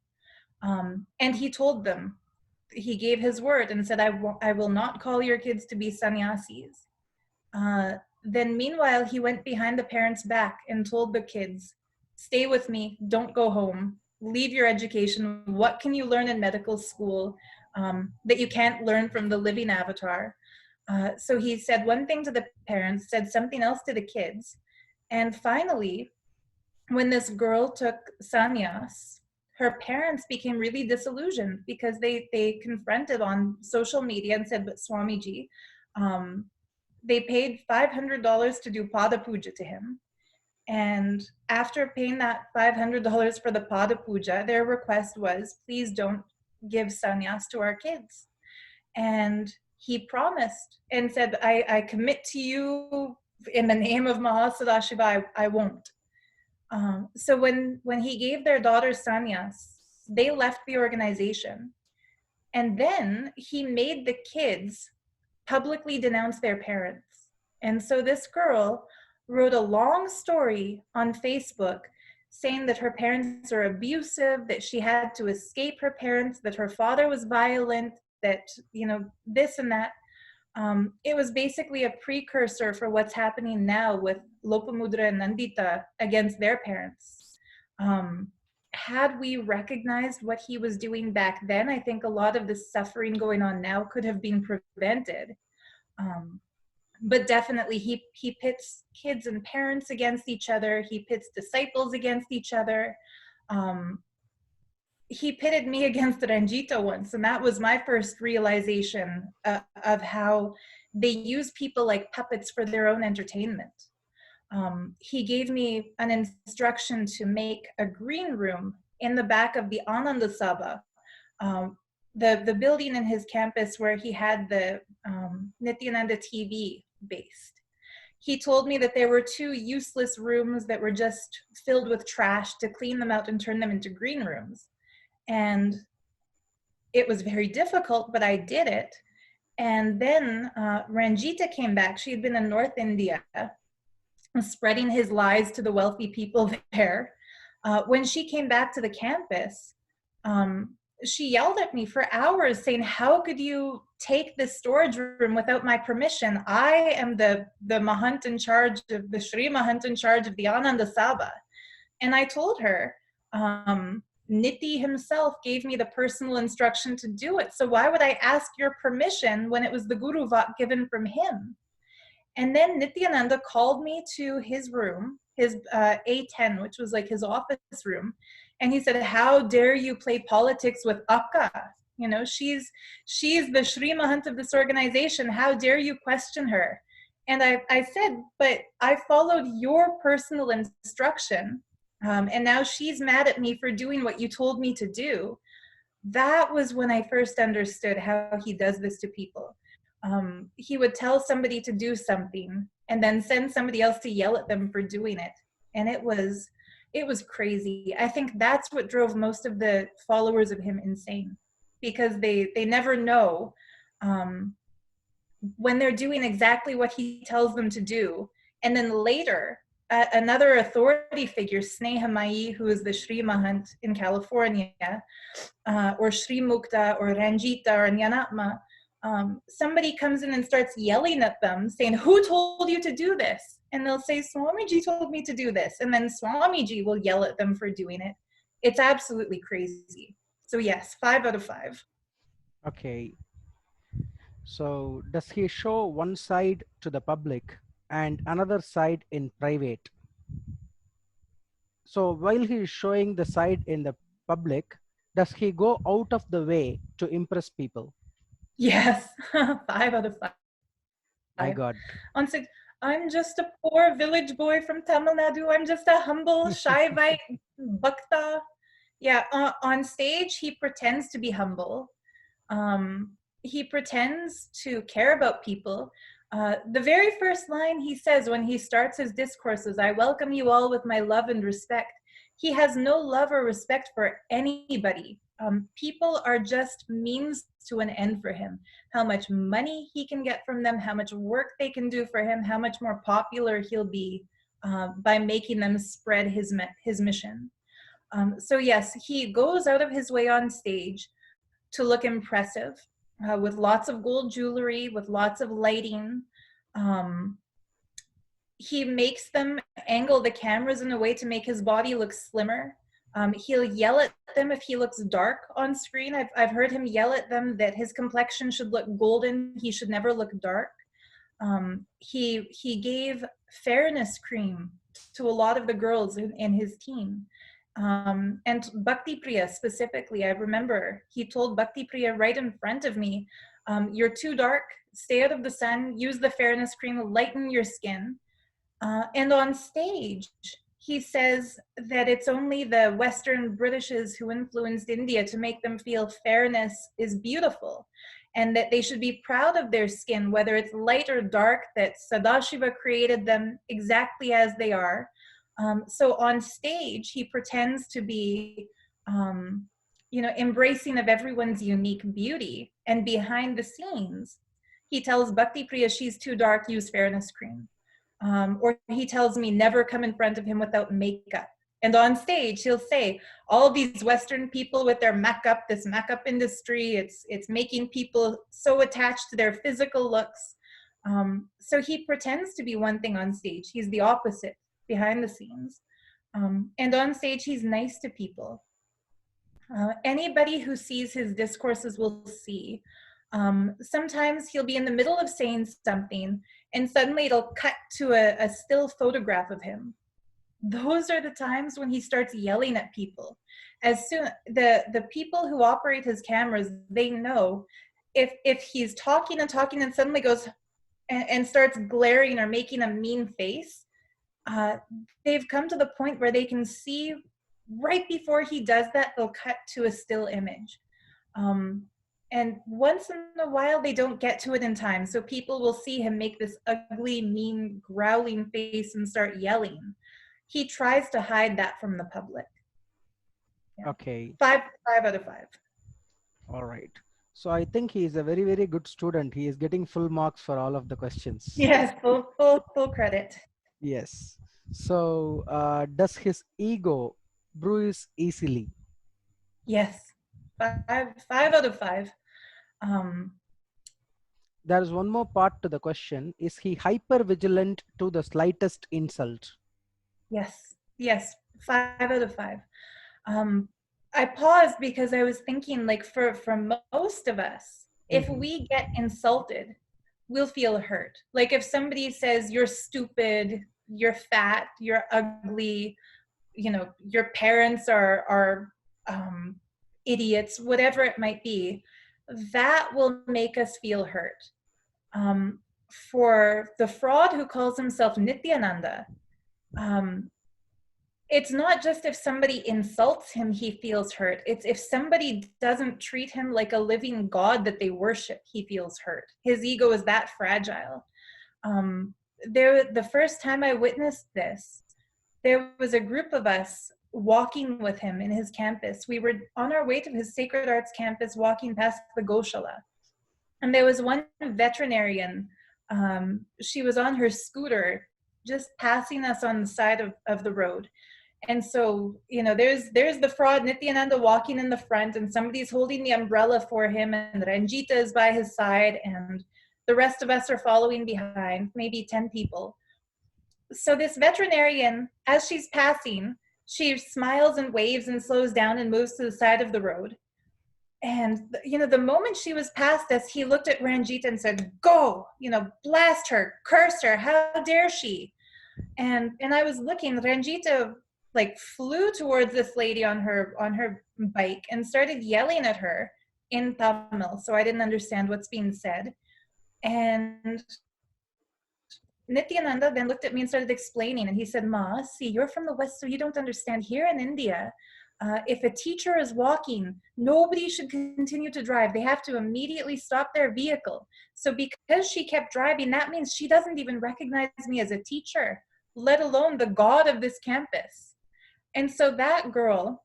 And he told them, he gave his word and said, I will not call your kids to be sannyasis. Then meanwhile, he went behind the parents' back and told the kids, stay with me, don't go home, leave your education. What can you learn in medical school that you can't learn from the living avatar? So he said one thing to the parents, said something else to the kids. And finally, when this girl took sannyas, her parents became really disillusioned because they confronted on social media and said, but Swamiji, they paid $500 to do pada puja to him. And after paying that $500 for the pada puja, their request was, please don't give sannyas to our kids. And he promised and said, I commit to you in the name of Mahasadashiva, I won't. So when he gave their daughter sannyas, they left the organization. And then he made the kids publicly denounce their parents. And so this girl wrote a long story on Facebook saying that her parents are abusive, that she had to escape her parents, that her father was violent, that, you know, this and that. It was basically a precursor for what's happening now with Lopamudra and Nandita against their parents. Had we recognized what he was doing back then, I think a lot of the suffering going on now could have been prevented. But definitely he pits kids and parents against each other. He pits disciples against each other. He pitted me against Ranjita once, and that was my first realization of how they use people like puppets for their own entertainment. He gave me an instruction to make a green room in the back of the Ananda Sabha, the building in his campus where he had the Nithyananda TV based. He told me that there were 2 useless rooms that were just filled with trash, to clean them out and turn them into green rooms. And it was very difficult, but I did it. And then Ranjita came back. She had been in North India, spreading his lies to the wealthy people there. When she came back to the campus, she yelled at me for hours saying, how could you take this storage room without my permission? I am the Mahant in charge of the Shri Mahant in charge of the Ananda Sabha. And I told her, Niti himself gave me the personal instruction to do it. So why would I ask your permission when it was the Guru Vat given from him? And then Nithyananda called me to his room, his A10, which was like his office room. And he said, how dare you play politics with Akka? You know, she's the Shri Mahant of this organization. How dare you question her? And I said, but I followed your personal instruction. And now she's mad at me for doing what you told me to do. That was when I first understood how he does this to people. He would tell somebody to do something and then send somebody else to yell at them for doing it. And it was crazy. I think that's what drove most of the followers of him insane, because they never know when they're doing exactly what he tells them to do. And then later, another authority figure, Sneha Mai, who is the Shri Mahant in California, or Shri Mukta, or Ranjita, or Nyanatma, somebody comes in and starts yelling at them, saying, who told you to do this? And they'll say, Swamiji told me to do this. And then Swamiji will yell at them for doing it. It's absolutely crazy. So yes, 5 out of 5. Okay. So does he show one side to the public and another side in private? So while he is showing the side in the public, does he go out of the way to impress people? Yes, 5 out of 5. My God. On 6, I'm just a poor village boy from Tamil Nadu. I'm just a humble Shaivite bhakta. Yeah, on stage, he pretends to be humble. He pretends to care about people. The very first line he says when he starts his discourses, I welcome you all with my love and respect. He has no love or respect for anybody. People are just means to an end for him. How much money he can get from them, how much work they can do for him, how much more popular he'll be by making them spread his mission. So yes, he goes out of his way on stage to look impressive, with lots of gold jewelry, with lots of lighting. He makes them angle the cameras in a way to make his body look slimmer. He'll yell at them if he looks dark on screen. I've heard him yell at them that his complexion should look golden. He should never look dark. He gave fairness cream to a lot of the girls in his team. And Bhakti Priya specifically, I remember he told Bhakti Priya right in front of me, you're too dark, stay out of the sun, use the fairness cream, lighten your skin. And on stage, he says that it's only the Western Britishes who influenced India to make them feel fairness is beautiful, and that they should be proud of their skin, whether it's light or dark, that Sadashiva created them exactly as they are. So on stage, he pretends to be, embracing of everyone's unique beauty. And behind the scenes, he tells Bhakti Priya she's too dark, use fairness cream. Or he tells me never come in front of him without makeup. And on stage, he'll say, all these Western people with their makeup, this makeup industry, it's making people so attached to their physical looks. So he pretends to be one thing on stage. He's the opposite behind the scenes. And on stage, he's nice to people. Anybody who sees his discourses will see. Sometimes he'll be in the middle of saying something and suddenly it'll cut to a still photograph of him. Those are the times when he starts yelling at people. As soon the people who operate his cameras, they know if he's talking and suddenly goes and starts glaring or making a mean face, they've come to the point where they can see right before he does that, they'll cut to a still image. And once in a while, they don't get to it in time. So people will see him make this ugly, mean, growling face and start yelling. He tries to hide that from the public. Yeah. Okay. 5 out of 5. All right. So I think he is a very, very good student. He is getting full marks for all of the questions. Yes, full credit. Yes. So does his ego bruise easily? Yes, 5 out of 5. There is one more part to the question. Is he hyper vigilant to the slightest insult? Yes, 5 out of 5. I paused because I was thinking, like, for most of us, if we get insulted, we'll feel hurt. Like if somebody says you're stupid, you're fat, you're ugly, your parents are idiots, whatever it might be, that will make us feel hurt. For the fraud who calls himself Nithyananda, it's not just if somebody insults him, he feels hurt. It's if somebody doesn't treat him like a living God that they worship, he feels hurt. His ego is that fragile. The first time I witnessed this, there was a group of us walking with him in his campus. We were on our way to his Sacred Arts campus, walking past the Goshala. And there was one veterinarian. She was on her scooter, just passing us on the side of the road. And so, there's the fraud, Nithyananda walking in the front, and somebody's holding the umbrella for him, and Ranjita is by his side, and the rest of us are following behind, maybe 10 people. So this veterinarian, as she's passing, she smiles and waves and slows down and moves to the side of the road. And, the moment she was past us, he looked at Ranjita and said, go, blast her, curse her, how dare she? And I was looking, Ranjita flew towards this lady on her bike and started yelling at her in Tamil. So I didn't understand what's being said. And Nithyananda then looked at me and started explaining, and he said, Ma, see, you're from the West, so you don't understand. Here in India, if a teacher is walking, nobody should continue to drive. They have to immediately stop their vehicle. So because she kept driving, that means she doesn't even recognize me as a teacher, let alone the God of this campus. And so that girl,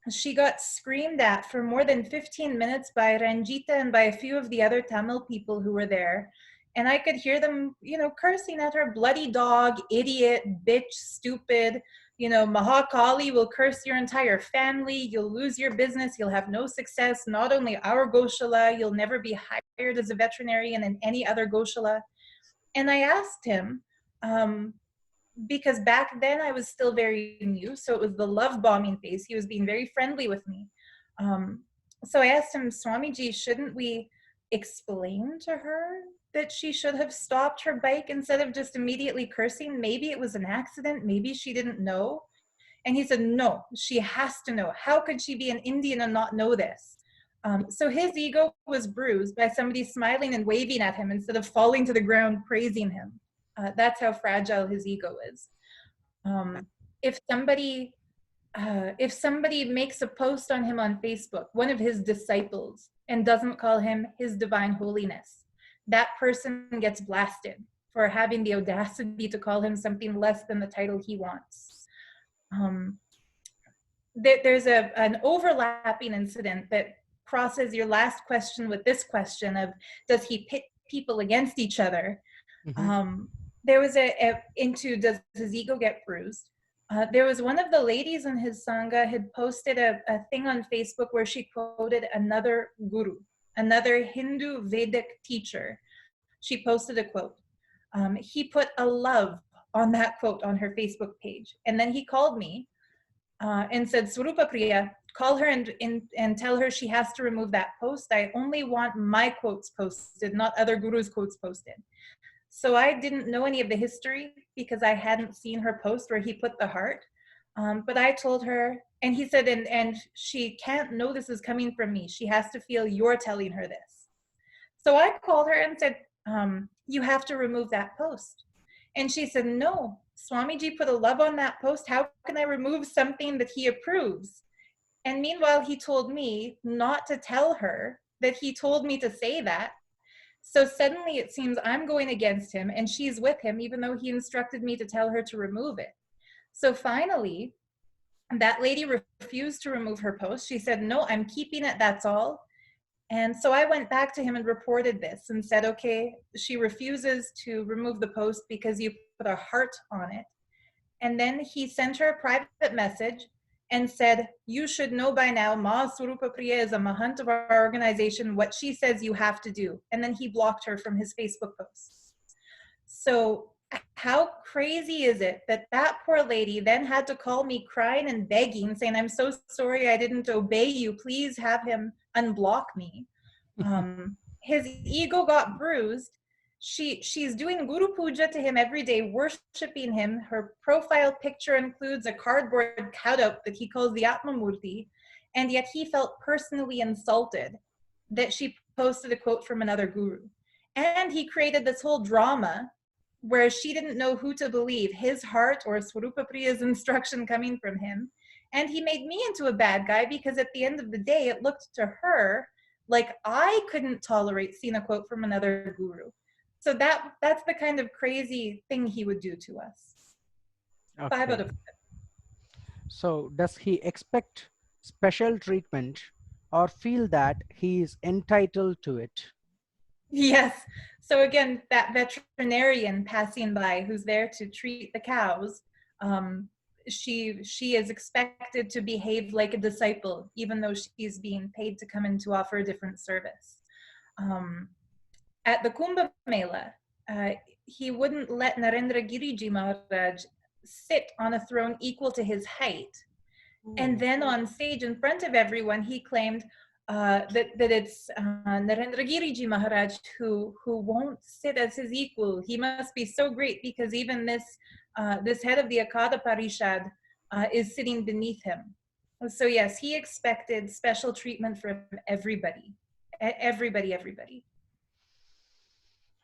she got screamed at for more than 15 minutes by Ranjita and by a few of the other Tamil people who were there. And I could hear them, cursing at her, bloody dog, idiot, bitch, stupid, Mahakali will curse your entire family. You'll lose your business. You'll have no success. Not only our Goshala, you'll never be hired as a veterinarian in any other Goshala. And I asked him, because back then I was still very new, so it was the love bombing phase. He was being very friendly with me. So I asked him, Swamiji, shouldn't we explain to her that she should have stopped her bike instead of just immediately cursing? Maybe it was an accident. Maybe she didn't know. And he said, no, she has to know. How could she be an Indian and not know this? So his ego was bruised by somebody smiling and waving at him instead of falling to the ground praising him. That's how fragile his ego is. If somebody makes a post on him on Facebook, one of his disciples, and doesn't call him His Divine Holiness, that person gets blasted for having the audacity to call him something less than the title he wants. There's an overlapping incident that crosses your last question with this question of, does he pit people against each other? There was does his ego get bruised? There was one of the ladies in his Sangha had posted a thing on Facebook where she quoted another guru, another Hindu Vedic teacher. She posted a quote. He put a love on that quote on her Facebook page. And then he called me and said, Swarupa Priya, call her and tell her she has to remove that post. I only want my quotes posted, not other gurus' quotes posted. So I didn't know any of the history because I hadn't seen her post where he put the heart. But I told her, and he said, and she can't know this is coming from me. She has to feel you're telling her this. So I called her and said, you have to remove that post. And she said, no, Swamiji put a love on that post. How can I remove something that he approves? And meanwhile, he told me not to tell her that he told me to say that. So suddenly it seems I'm going against him and she's with him, even though he instructed me to tell her to remove it. So finally, that lady refused to remove her post. She said, no, I'm keeping it, that's all. And so I went back to him and reported this and said, okay, she refuses to remove the post because you put a heart on it. And then he sent her a private message and said, you should know by now, Ma Swarupa Priya is a mahant of our organization. What she says you have to do. And then he blocked her from his Facebook posts. So how crazy is it that that poor lady then had to call me crying and begging, saying, I'm so sorry I didn't obey you. Please have him unblock me. His ego got bruised. She's doing Guru Puja to him every day, worshiping him. Her profile picture includes a cardboard cutout that he calls the Atma Murti, and yet he felt personally insulted that she posted a quote from another guru. And he created this whole drama where she didn't know who to believe, his heart or Swarupa Priya's instruction coming from him. And he made me into a bad guy because at the end of the day, it looked to her like I couldn't tolerate seeing a quote from another guru. So that's the kind of crazy thing he would do to us. Okay. 5 out of 5. So does he expect special treatment or feel that he is entitled to it? Yes. So again, that veterinarian passing by who's there to treat the cows, she is expected to behave like a disciple, even though she's being paid to come in to offer a different service. At the Kumbh Mela, he wouldn't let Narendra Giriji Maharaj sit on a throne equal to his height. And then on stage in front of everyone, he claimed that it's Narendra Giriji Maharaj who won't sit as his equal. He must be so great because even this head of the Akada Parishad is sitting beneath him. So yes, he expected special treatment from everybody. Everybody.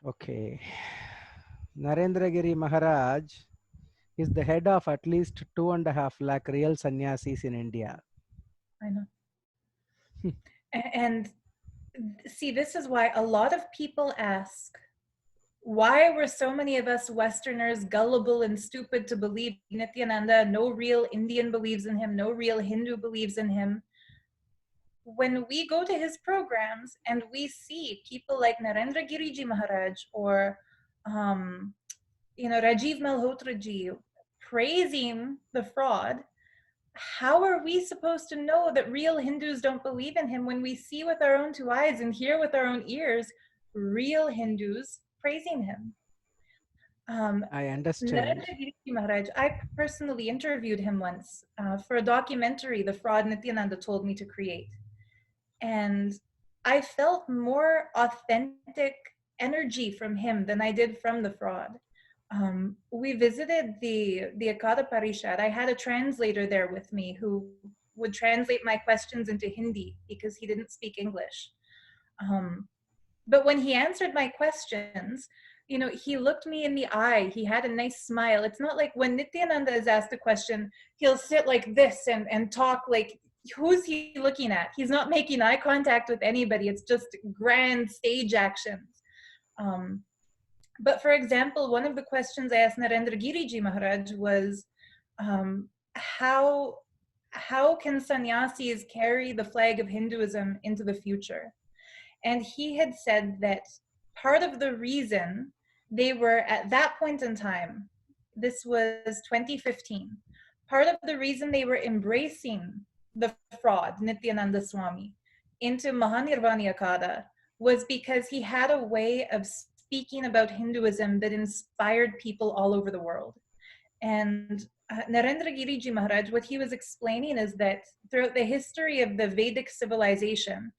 Okay. Narendra Giri Maharaj is the head of at least 2.5 lakh real sannyasis in India. I know. And see, this is why a lot of people ask, why were so many of us Westerners gullible and stupid to believe Nithyananda? No real Indian believes in him, no real Hindu believes in him. When we go to his programs and we see people like Narendra Giriji Maharaj or Rajiv Malhotraji praising the fraud, how are we supposed to know that real Hindus don't believe in him when we see with our own 2 eyes and hear with our own ears real Hindus praising him? I understand. Narendra Giriji Maharaj, I personally interviewed him once for a documentary, The Fraud Nithyananda told me to create. And I felt more authentic energy from him than I did from the fraud. We visited the Akada Parishad. I had a translator there with me who would translate my questions into Hindi because he didn't speak English. But when he answered my questions, you know, he looked me in the eye. He had a nice smile. It's not like when Nithyananda is asked a question, he'll sit like this and talk like, who's he looking at? He's not making eye contact with anybody. It's just grand stage actions. But for example, one of the questions I asked Narendra Giriji Maharaj was, how can sannyasis carry the flag of Hinduism into the future? And he had said that part of the reason they were at that point in time, this was 2015, part of the reason they were embracing the fraud, Nithyananda Swami, into Mahanirvani Akada was because he had a way of speaking about Hinduism that inspired people all over the world. And Narendra Giriji Maharaj, what he was explaining is that throughout the history of the Vedic civilization,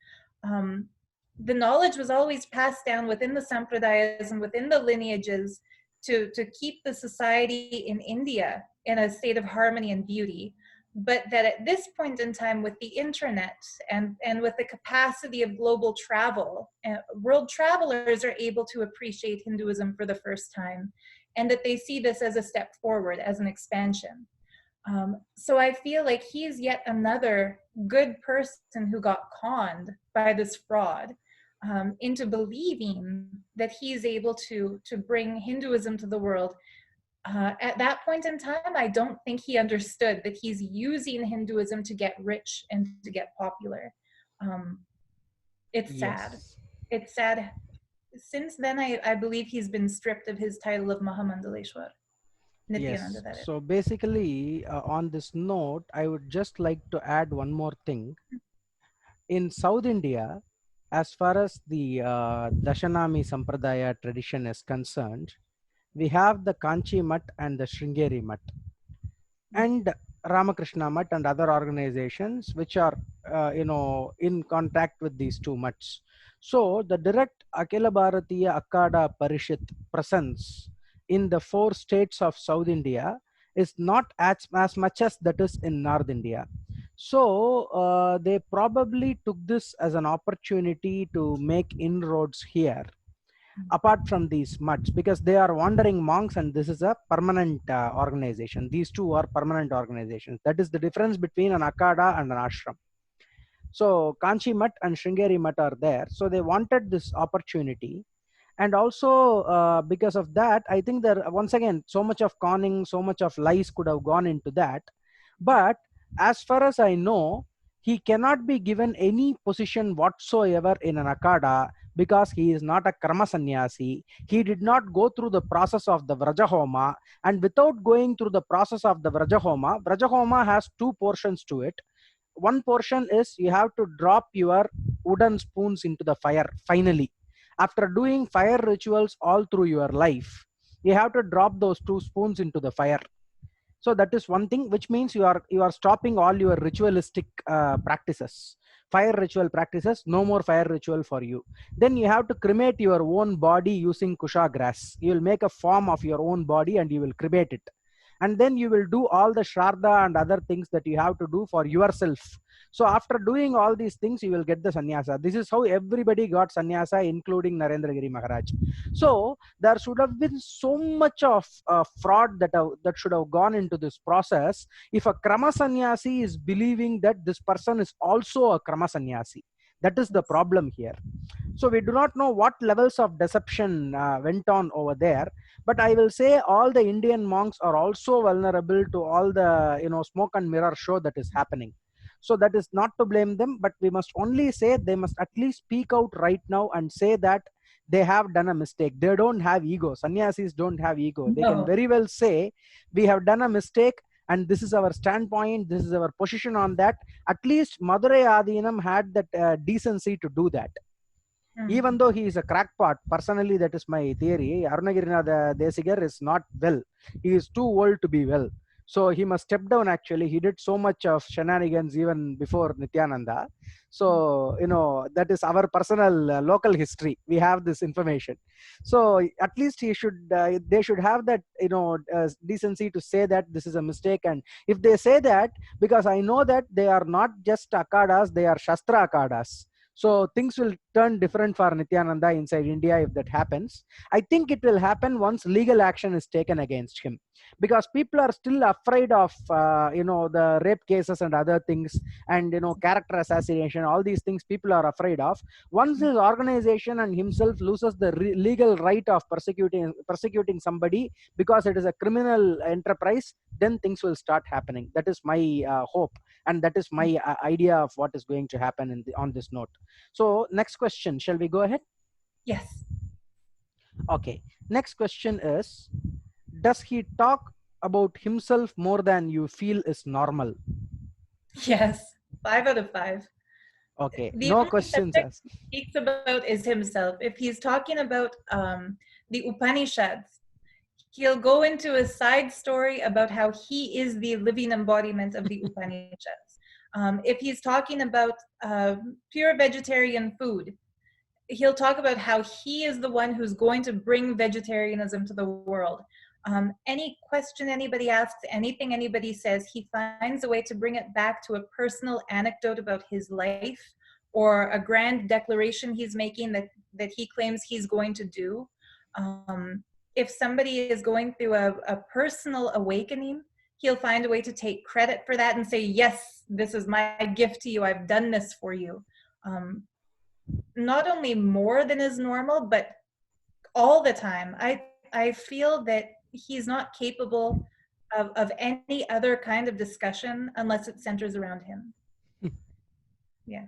the knowledge was always passed down within the sampradayas and within the lineages to keep the society in India in a state of harmony and beauty. But that at this point in time, with the internet and with the capacity of global travel, world travelers are able to appreciate Hinduism for the first time, and that they see this as a step forward, as an expansion. So I feel like he's yet another good person who got conned by this fraud into believing that he's able to bring Hinduism to the world. At that point in time, I don't think he understood that he's using Hinduism to get rich and to get popular. It's sad. Yes. It's sad. Since then, I believe he's been stripped of his title of Mahamandaleshwar. Nithyananda, Yes. that is. So basically, on this note, I would just like to add one more thing. In South India, as far as the Dashanami Sampradaya tradition is concerned, we have the Kanchi Mutt and the Sringeri Mutt, and Ramakrishna Mutt and other organizations which are in contact with these two mutts. So the direct Akhila Bharatiya Akkada Parishit presence in the 4 states of South India is not as much as that is in North India. So they probably took this as an opportunity to make inroads here, apart from these mutts, because they are wandering monks and this is a permanent organization. These two are permanent organizations. That is the difference between an Akada and an ashram. So Kanchi Mutt and Sringeri Mutt are there. So they wanted this opportunity. And also because of that, I think there, once again, so much of conning, so much of lies could have gone into that. But as far as I know, he cannot be given any position whatsoever in an Akada because he is not a Karma Sannyasi. He did not go through the process of the Vrajahoma. And without going through the process of the Vrajahoma has 2 portions to it. One portion is you have to drop your wooden spoons into the fire finally. After doing fire rituals all through your life, you have to drop those 2 spoons into the fire. So that is one thing, which means you are stopping all your ritualistic practices, fire ritual practices. No more fire ritual for you. Then you have to cremate your own body using kusha grass. You will make a form of your own body and you will cremate it. And then you will do all the shraddha and other things that you have to do for yourself. So after doing all these things, you will get the sannyasa. This is how everybody got sannyasa, including Narendra Giri Maharaj. So there should have been so much of fraud that should have gone into this process if a Krama sannyasi is believing that this person is also a Krama sannyasi. That is the problem here. So we do not know what levels of deception went on over there. But I will say all the Indian monks are also vulnerable to all the smoke and mirror show that is happening. So that is not to blame them, but we must only say they must at least speak out right now and say that they have done a mistake. They don't have ego. Sannyasis don't have ego. No. They can very well say, we have done a mistake and this is our standpoint, this is our position on that. At least Madurai Adinam had that decency to do that. Even though he is a crackpot, personally, that is my theory. Arunagirinatha Desigar is not well. He is too old to be well. So he must step down. Actually, he did so much of shenanigans even before Nithyananda. So that is our personal local history. We have this information. So at least he should they should have that decency to say that this is a mistake. And if they say that, because I know that they are not just akhadas, they are shastra akhadas. So things will turn different for Nithyananda inside India if that happens. I think it will happen once legal action is taken against him, because people are still afraid of the rape cases and other things, and character assassination, all these things people are afraid of. Once his organization and himself loses the legal right of persecuting somebody because it is a criminal enterprise, then things will start happening. That is my hope, and that is my idea of what is going to happen on this note. So next question, shall we go ahead? Yes. Okay, next question is, does he talk about himself more than you feel is normal? Yes. 5 out of 5. Okay, The no only questions subject asked. he speaks about is himself. If he's talking about the Upanishads, he'll go into a side story about how he is the living embodiment of the Upanishads. If he's talking about pure vegetarian food, he'll talk about how he is the one who's going to bring vegetarianism to the world. Any question anybody asks, anything anybody says, he finds a way to bring it back to a personal anecdote about his life, or a grand declaration he's making that he claims he's going to do. If somebody is going through a personal awakening, he'll find a way to take credit for that and say, yes, this is my gift to you, I've done this for you. Not only more than is normal, but all the time. I feel that he's not capable of any other kind of discussion unless it centers around him. Yeah.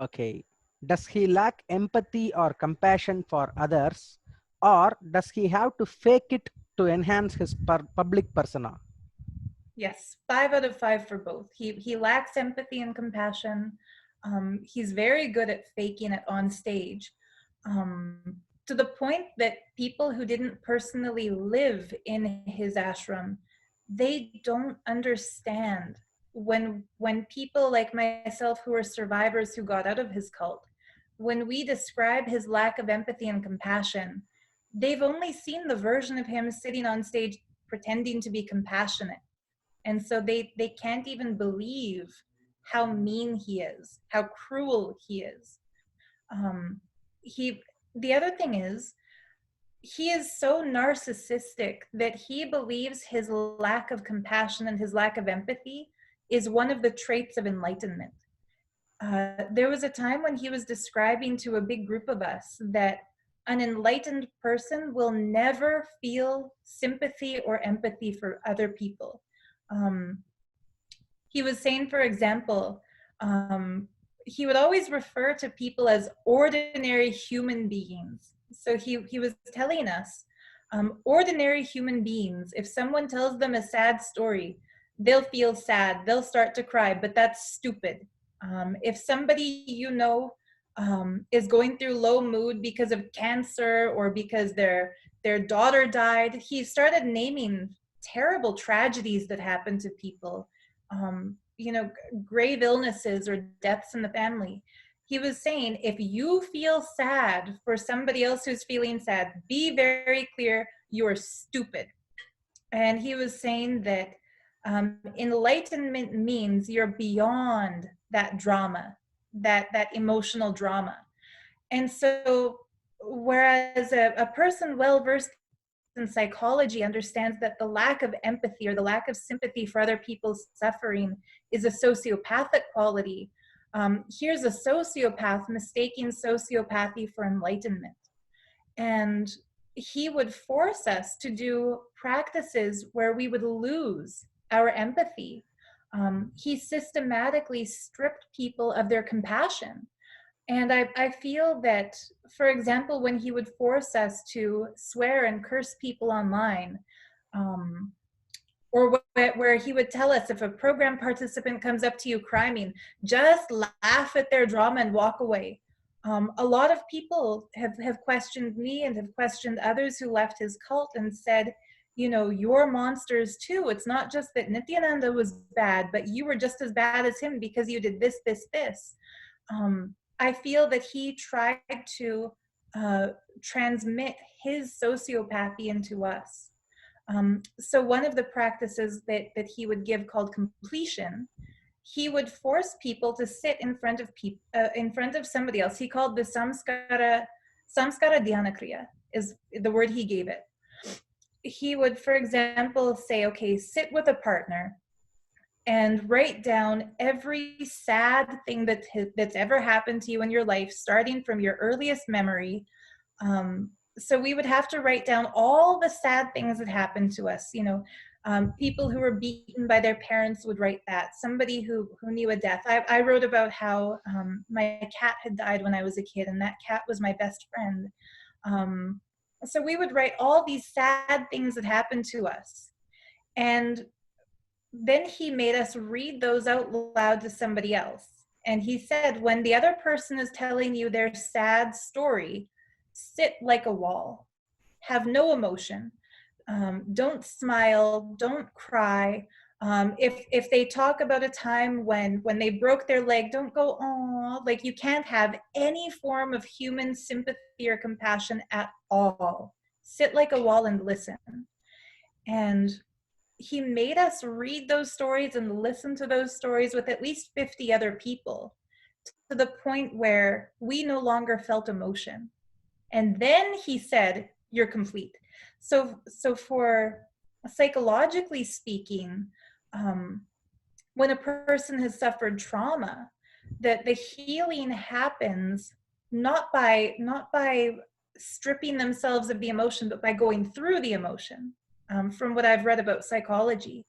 Okay. Does he lack empathy or compassion for others, or does he have to fake it to enhance his public persona? Yes, 5 out of 5 for both. He lacks empathy and compassion. He's very good at faking it on stage, to the point that people who didn't personally live in his ashram, they don't understand when people like myself who are survivors who got out of his cult, when we describe his lack of empathy and compassion, they've only seen the version of him sitting on stage pretending to be compassionate. And so they can't even believe how mean he is, how cruel he is. The other thing is, he is so narcissistic that he believes his lack of compassion and his lack of empathy is one of the traits of enlightenment. There was a time when he was describing to a big group of us that an enlightened person will never feel sympathy or empathy for other people. He was saying, for example, he would always refer to people as ordinary human beings. So he was telling us, ordinary human beings, if someone tells them a sad story, they'll feel sad, they'll start to cry, but that's stupid. If somebody is going through low mood because of cancer or because their daughter died, he started naming terrible tragedies that happened to people, grave illnesses or deaths in the family. He was saying, if you feel sad for somebody else who's feeling sad, be very clear, you're stupid. And he was saying that enlightenment means you're beyond that drama, that emotional drama. And so, whereas a person well versed in psychology understands that the lack of empathy or the lack of sympathy for other people's suffering is a sociopathic quality, here's a sociopath mistaking sociopathy for enlightenment. And he would force us to do practices where we would lose our empathy. He systematically stripped people of their compassion. And I feel that, for example, when he would force us to swear and curse people online, or where he would tell us, if a program participant comes up to you crying, just laugh at their drama and walk away. A lot of people have questioned me and have questioned others who left his cult and said, you know, you're monsters too. It's not just that Nithyananda was bad, but you were just as bad as him because you did this, this, this. I feel that he tried to transmit his sociopathy into us. So one of the practices that he would give, called completion, he would force people to sit in front of in front of somebody else. He called the samskara dhyanakriya is the word he gave it. He would, for example, say, okay, sit with a partner and write down every sad thing that's ever happened to you in your life, starting from your earliest memory. So we would have to write down all the sad things that happened to us. You know, people who were beaten by their parents would write that. Somebody who knew a death. I wrote about how my cat had died when I was a kid, and that cat was my best friend. So we would write all these sad things that happened to us. And then he made us read those out loud to somebody else. And he said, when the other person is telling you their sad story, sit like a wall, have no emotion, don't smile, don't cry. If they talk about a time when they broke their leg, don't go, oh, like you can't have any form of human sympathy or compassion at all. Sit like a wall and listen. And he made us read those stories and listen to those stories with at least 50 other people, to the point where we no longer felt emotion. And then he said, you're complete. So for psychologically speaking, when a person has suffered trauma, that the healing happens not by stripping themselves of the emotion, but by going through the emotion. From what I've read about psychology,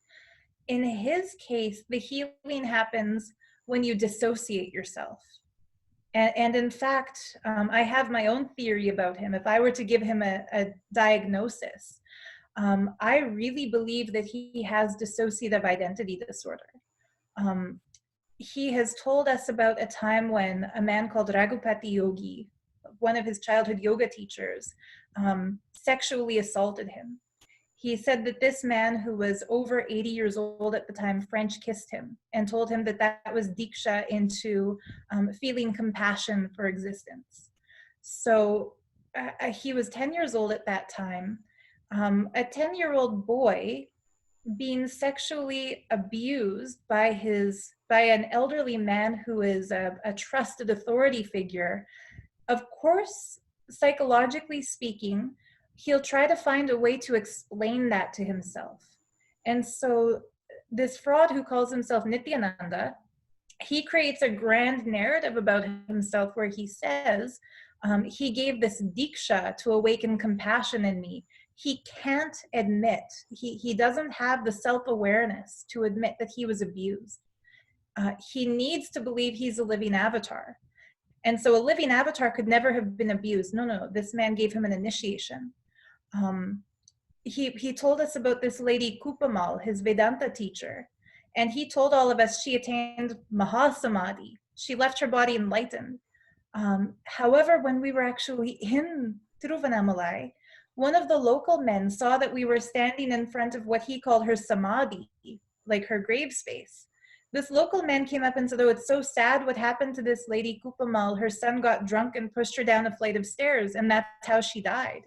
in his case, the healing happens when you dissociate yourself. And in fact, I have my own theory about him. If I were to give him a diagnosis, I really believe that he has dissociative identity disorder. He has told us about a time when a man called Raghupati Yogi, one of his childhood yoga teachers, sexually assaulted him. He said that this man, who was over 80 years old at the time, French kissed him and told him that that was diksha into feeling compassion for existence. So he was 10 years old at that time. A 10-year-old boy being sexually abused by an elderly man who is a trusted authority figure. Of course, psychologically speaking, he'll try to find a way to explain that to himself. And so this fraud who calls himself Nithyananda, he creates a grand narrative about himself where he says, he gave this diksha to awaken compassion in me. He can't admit, he doesn't have the self-awareness to admit that he was abused. He needs to believe he's a living avatar. And so a living avatar could never have been abused. No, this man gave him an initiation. He told us about this lady Kupamal, his Vedanta teacher, and he told all of us she attained Mahasamadhi. She left her body enlightened. However, when we were actually in Tiruvannamalai, one of the local men saw that we were standing in front of what he called her samadhi, like her grave space. This local man came up and said, oh, it's so sad what happened to this lady Kupamal. Her son got drunk and pushed her down a flight of stairs, and that's how she died.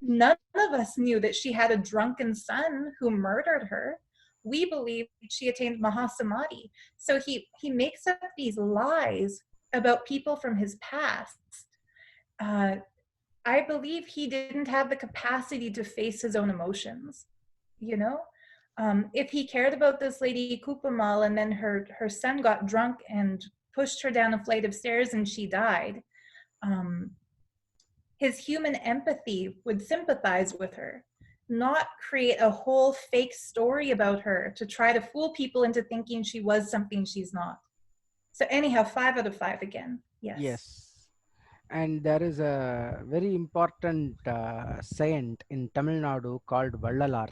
None of us knew that she had a drunken son who murdered her. We believed she attained Mahasamadhi. So he makes up these lies about people from his past. I believe he didn't have the capacity to face his own emotions, you know? If he cared about this lady Kupamal and then her son got drunk and pushed her down a flight of stairs and she died, his human empathy would sympathize with her, not create a whole fake story about her to try to fool people into thinking she was something she's not. So anyhow, 5 out of 5 again. Yes. And there is a very important saint in Tamil Nadu called Vallalar.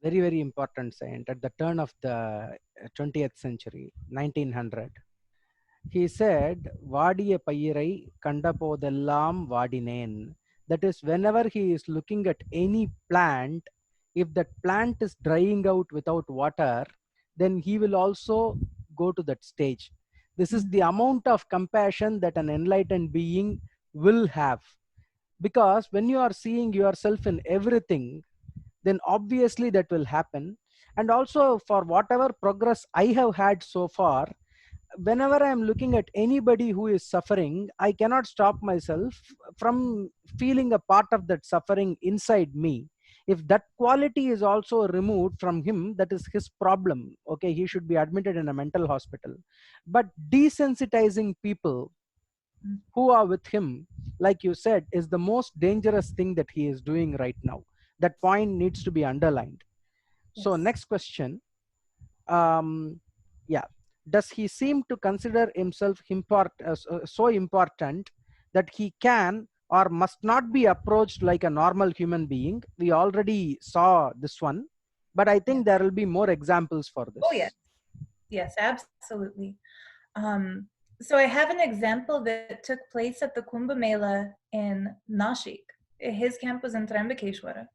Very, very important saint at the turn of the 20th century, 1900. He said, வாடிய பயிரை கண்டபோதெல்லாம் வாடினேன், That is, whenever he is looking at any plant, if that plant is drying out without water, then he will also go to that stage. This is the amount of compassion that an enlightened being will have. Because when you are seeing yourself in everything, then obviously that will happen. And also, for whatever progress I have had so far, whenever I am looking at anybody who is suffering, I cannot stop myself from feeling a part of that suffering inside me. If that quality is also removed from him, that is his problem. Okay, he should be admitted in a mental hospital. But desensitizing people who are with him, like you said, is the most dangerous thing that he is doing right now. That point needs to be underlined. So Yes. next question. Yeah, does he seem to consider himself so important that he can or must not be approached like a normal human being? We already saw this one, but I think Yes. there will be more examples for Oh, yes. this. Yes, absolutely. So I have an example that took place at the Kumbh Mela in Nashik. His camp was in Trambakeshwara.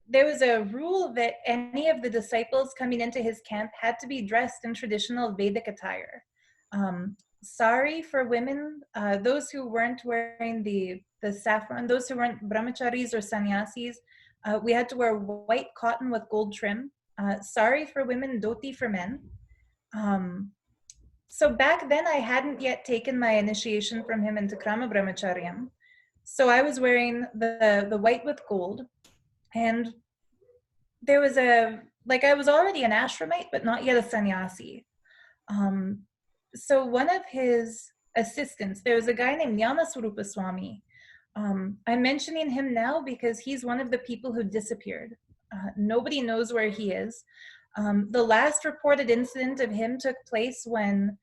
There was a rule that any of the disciples coming into his camp had to be dressed in traditional Vedic attire. Sari for women, those who weren't wearing the saffron, those who weren't brahmacharis or sannyasis, we had to wear white cotton with gold trim. Sari for women, dhoti for men. So back then, I hadn't yet taken my initiation from him into Krama Brahmacharyam. So I was wearing the white with gold, and there was I was already an ashramite, but not yet a sannyasi. So one of his assistants, there was a guy named Jnana Swami. I'm mentioning him now because he's one of the people who disappeared. Nobody knows where he is. The last reported incident of him took place when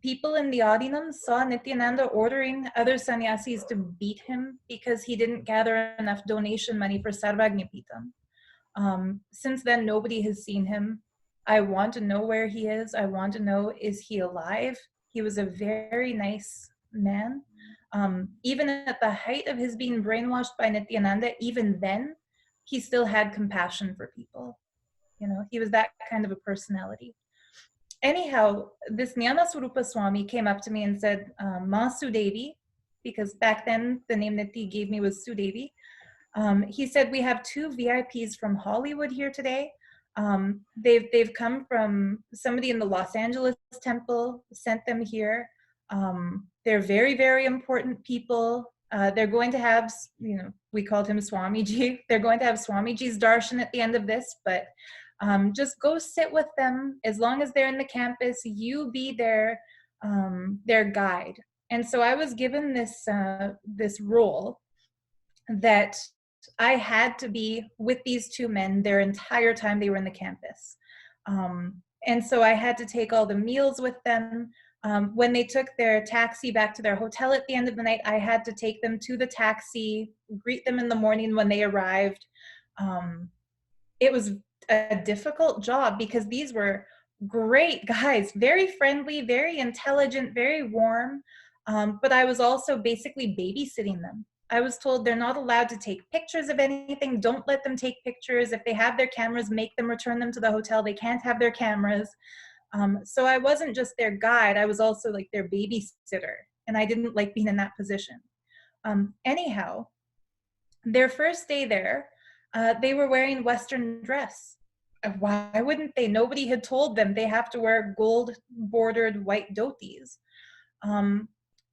people in the Adinam saw Nithyananda ordering other sannyasis to beat him because he didn't gather enough donation money for Sarvagnipitam. Since then, nobody has seen him. I want to know where he is. I want to know, is he alive? He was a very nice man. Even at the height of his being brainwashed by Nithyananda, even then, he still had compassion for people. You know, he was that kind of a personality. Anyhow, this Jnana Swami came up to me and said, Ma Sudevi, because back then the name that he gave me was Sudevi. He said, we have two VIPs from Hollywood here today. They've come from somebody in the Los Angeles temple, sent them here. They're very, very important people. They're going to have, you know, we called him Swamiji. They're going to have Swamiji's darshan at the end of this, but just go sit with them. As long as they're in the campus, you be their guide. And so I was given this role that I had to be with these two men their entire time they were in the campus. And so I had to take all the meals with them. When they took their taxi back to their hotel at the end of the night, I had to take them to the taxi, greet them in the morning when they arrived. It was a difficult job because these were great guys, very friendly, very intelligent, very warm. But I was also basically babysitting them. I was told they're not allowed to take pictures of anything. Don't let them take pictures. If they have their cameras, make them return them to the hotel. They can't have their cameras. So I wasn't just their guide. I was also like their babysitter. And I didn't like being in that position. Anyhow, their first day there, they were wearing Western dress. Why wouldn't they? Nobody had told them they have to wear gold bordered white dhotis.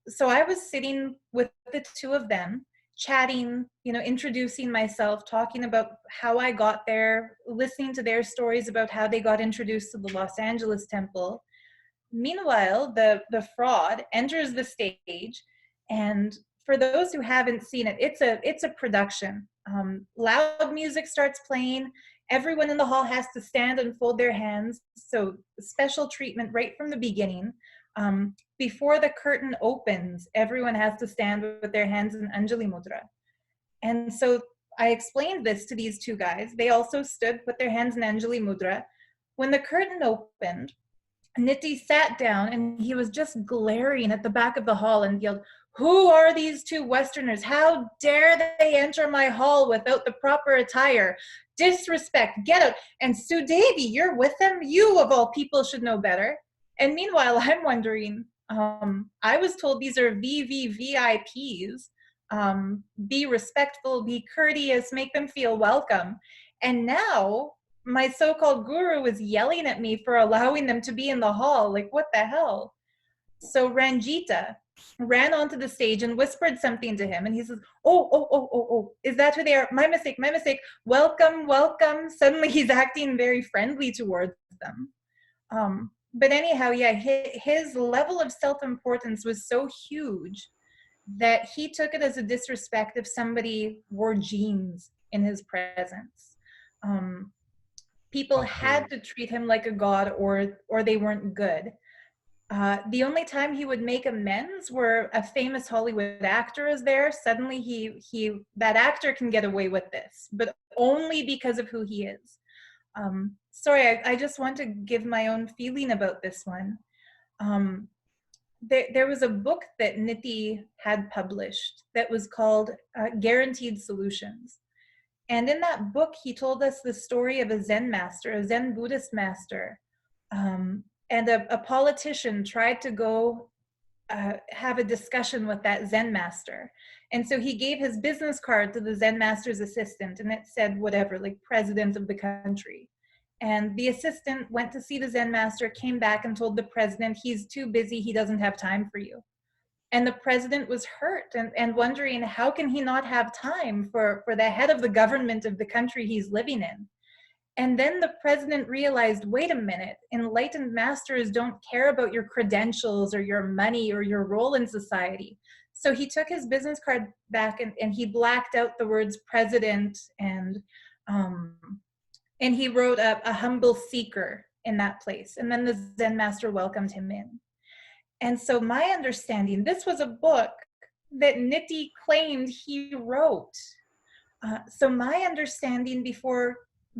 So I was sitting with the two of them, chatting, you know, introducing myself, talking about how I got there, listening to their stories about how they got introduced to the Los Angeles temple. Meanwhile, the fraud enters the stage, and for those who haven't seen it, it's a production. Loud music starts playing. Everyone in the hall has to stand and fold their hands. So special treatment right from the beginning. Before the curtain opens, everyone has to stand with their hands in Anjali Mudra. And so I explained this to these two guys. They also stood with their hands in Anjali Mudra. When the curtain opened, Niti sat down and he was just glaring at the back of the hall and yelled, Who are these two Westerners? How dare they enter my hall without the proper attire? Disrespect, get out. And Sue Davy, you're with them? You, of all people, should know better. And meanwhile, I'm wondering, I was told these are VVVIPs. Be respectful, be courteous, make them feel welcome. And now my so-called guru is yelling at me for allowing them to be in the hall. Like, what the hell? So Ranjita ran onto the stage and whispered something to him, and he says, oh, is that who they are? My mistake, welcome. Suddenly he's acting very friendly towards them. But anyhow, yeah, his level of self-importance was so huge that he took it as a disrespect if somebody wore jeans in his presence. People had to treat him like a god, or they weren't good. The only time he would make amends were a famous Hollywood actor is there. Suddenly that actor can get away with this, but only because of who he is. Sorry, I just want to give my own feeling about this one. There was a book that Nithi had published that was called Guaranteed Solutions. And in that book, he told us the story of a Zen master, a Zen Buddhist master, and a politician tried to go have a discussion with that Zen master. And so he gave his business card to the Zen master's assistant, and it said whatever, like president of the country. And the assistant went to see the Zen master, came back and told the president, he's too busy, he doesn't have time for you. And the president was hurt and wondering, how can he not have time for the head of the government of the country he's living in? And then the president realized, wait a minute, enlightened masters don't care about your credentials or your money or your role in society. So he took his business card back and he blacked out the words president, and he wrote a humble seeker in that place. And then the Zen master welcomed him in. And so my understanding, this was a book that Nithi claimed he wrote. So my understanding before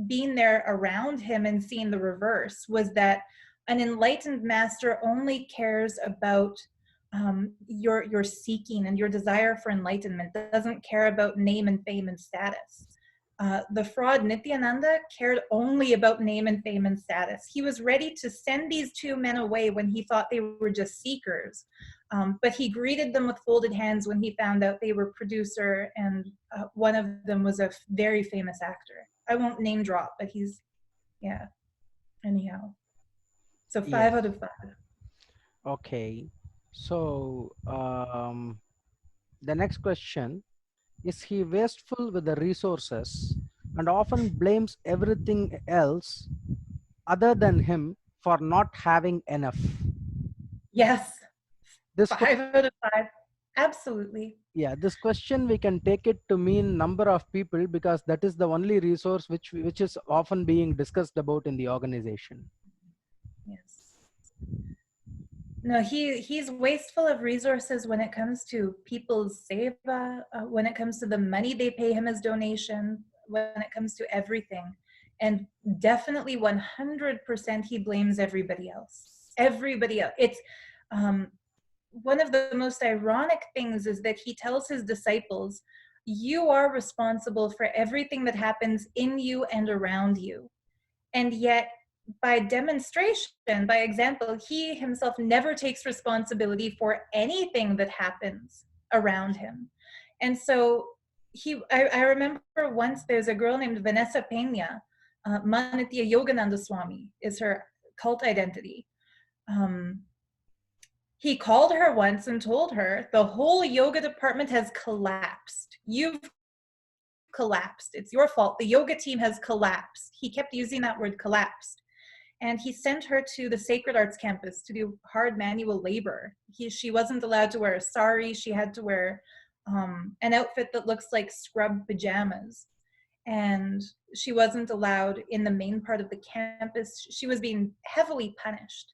being there around him and seeing the reverse was that an enlightened master only cares about your seeking and your desire for enlightenment, doesn't care about name and fame and status. The fraud Nithyananda cared only about name and fame and status. He was ready to send these two men away when he thought they were just seekers, but he greeted them with folded hands when he found out they were producer, and one of them was a very famous actor. I won't name drop, but he's, yeah, anyhow. So 5 out of 5. Okay. So the next question is, he wasteful with the resources and often blames everything else other than him for not having enough? Yes. This 5 out of 5. Absolutely. Yeah, this question we can take it to mean number of people, because that is the only resource which is often being discussed about in the organization. Yes. No, he's wasteful of resources when it comes to people's seva, when it comes to the money they pay him as donation, when it comes to everything. And definitely 100% he blames everybody else. Everybody else. It's one of the most ironic things is that he tells his disciples, you are responsible for everything that happens in you and around you. And yet, by demonstration, by example, he himself never takes responsibility for anything that happens around him. And so I remember once there's a girl named Vanessa Pena, Manitya Yogananda Swami is her cult identity. He called her once and told her, the whole yoga department has collapsed. You've collapsed. It's your fault. The yoga team has collapsed. He kept using that word collapsed. And he sent her to the Sacred Arts campus to do hard manual labor. She wasn't allowed to wear a sari. She had to wear an outfit that looks like scrub pajamas. And she wasn't allowed in the main part of the campus. She was being heavily punished.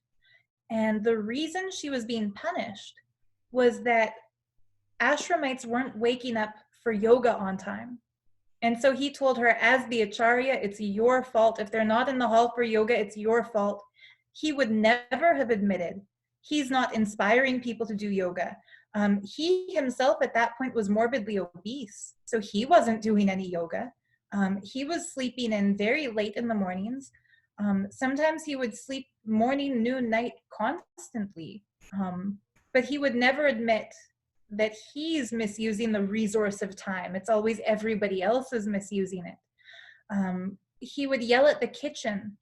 And the reason she was being punished was that ashramites weren't waking up for yoga on time. And so he told her, as the acharya, it's your fault. If they're not in the hall for yoga, it's your fault. He would never have admitted he's not inspiring people to do yoga. He himself at that point was morbidly obese, so he wasn't doing any yoga. He was sleeping in very late in the mornings. Sometimes he would sleep morning, noon, night constantly. But he would never admit that he's misusing the resource of time. It's always everybody else is misusing it. He would yell at the kitchen.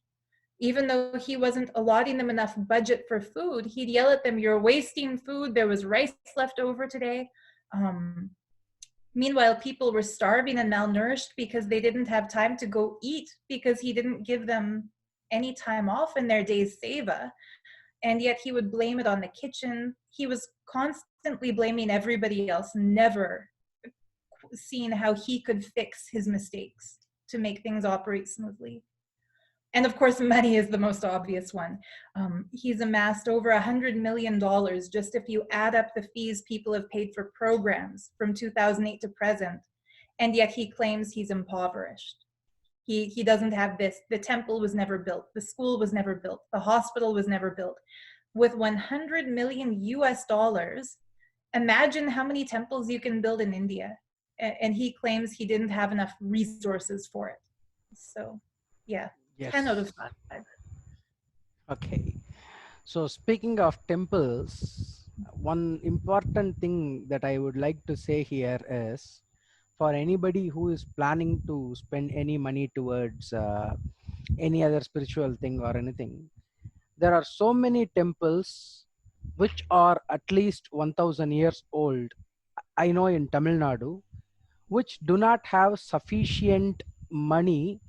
Even though he wasn't allotting them enough budget for food, he'd yell at them, "You're wasting food. There was rice left over today." Meanwhile, people were starving and malnourished because they didn't have time to go eat because he didn't give them any time off in their day's seva. And yet he would blame it on the kitchen. He was constantly blaming everybody else, never seeing how he could fix his mistakes to make things operate smoothly. And of course, money is the most obvious one. He's amassed over $100 million just if you add up the fees people have paid for programs from 2008 to present. And yet he claims he's impoverished. He doesn't have this. The temple was never built. The school was never built. The hospital was never built. With 100 million US dollars, imagine how many temples you can build in India. And he claims he didn't have enough resources for it. So, yeah, Yes. 10 out of 5. Okay. So speaking of temples, one important thing that I would like to say here is, for anybody who is planning to spend any money towards any other spiritual thing or anything, there are so many temples which are at least 1000 years old. I know in Tamil Nadu, which do not have sufficient money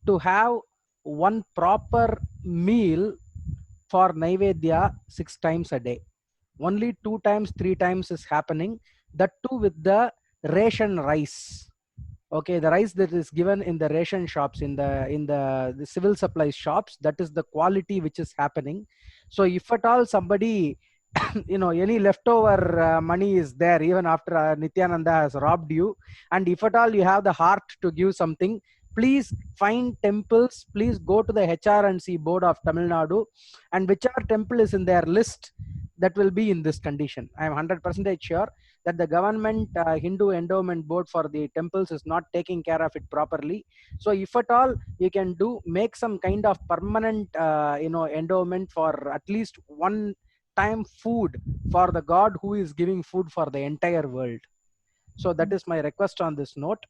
to have one proper meal for Naivedya 6 times a day. Only 2 times, 3 times is happening. That too with the ration rice. Okay, the rice that is given in the ration shops, in the civil supplies shops, that is the quality which is happening. So if at all somebody any leftover money is there, even after Nithyananda has robbed you, and if at all you have the heart to give something, please find temples. Please go to the HR&C board of Tamil Nadu, and whichever temple is in their list, that will be in this condition. I am 100% sure that the government Hindu endowment board for the temples is not taking care of it properly. So if at all you can make some kind of permanent endowment for at least one time food for the God who is giving food for the entire world. So that is my request on this note.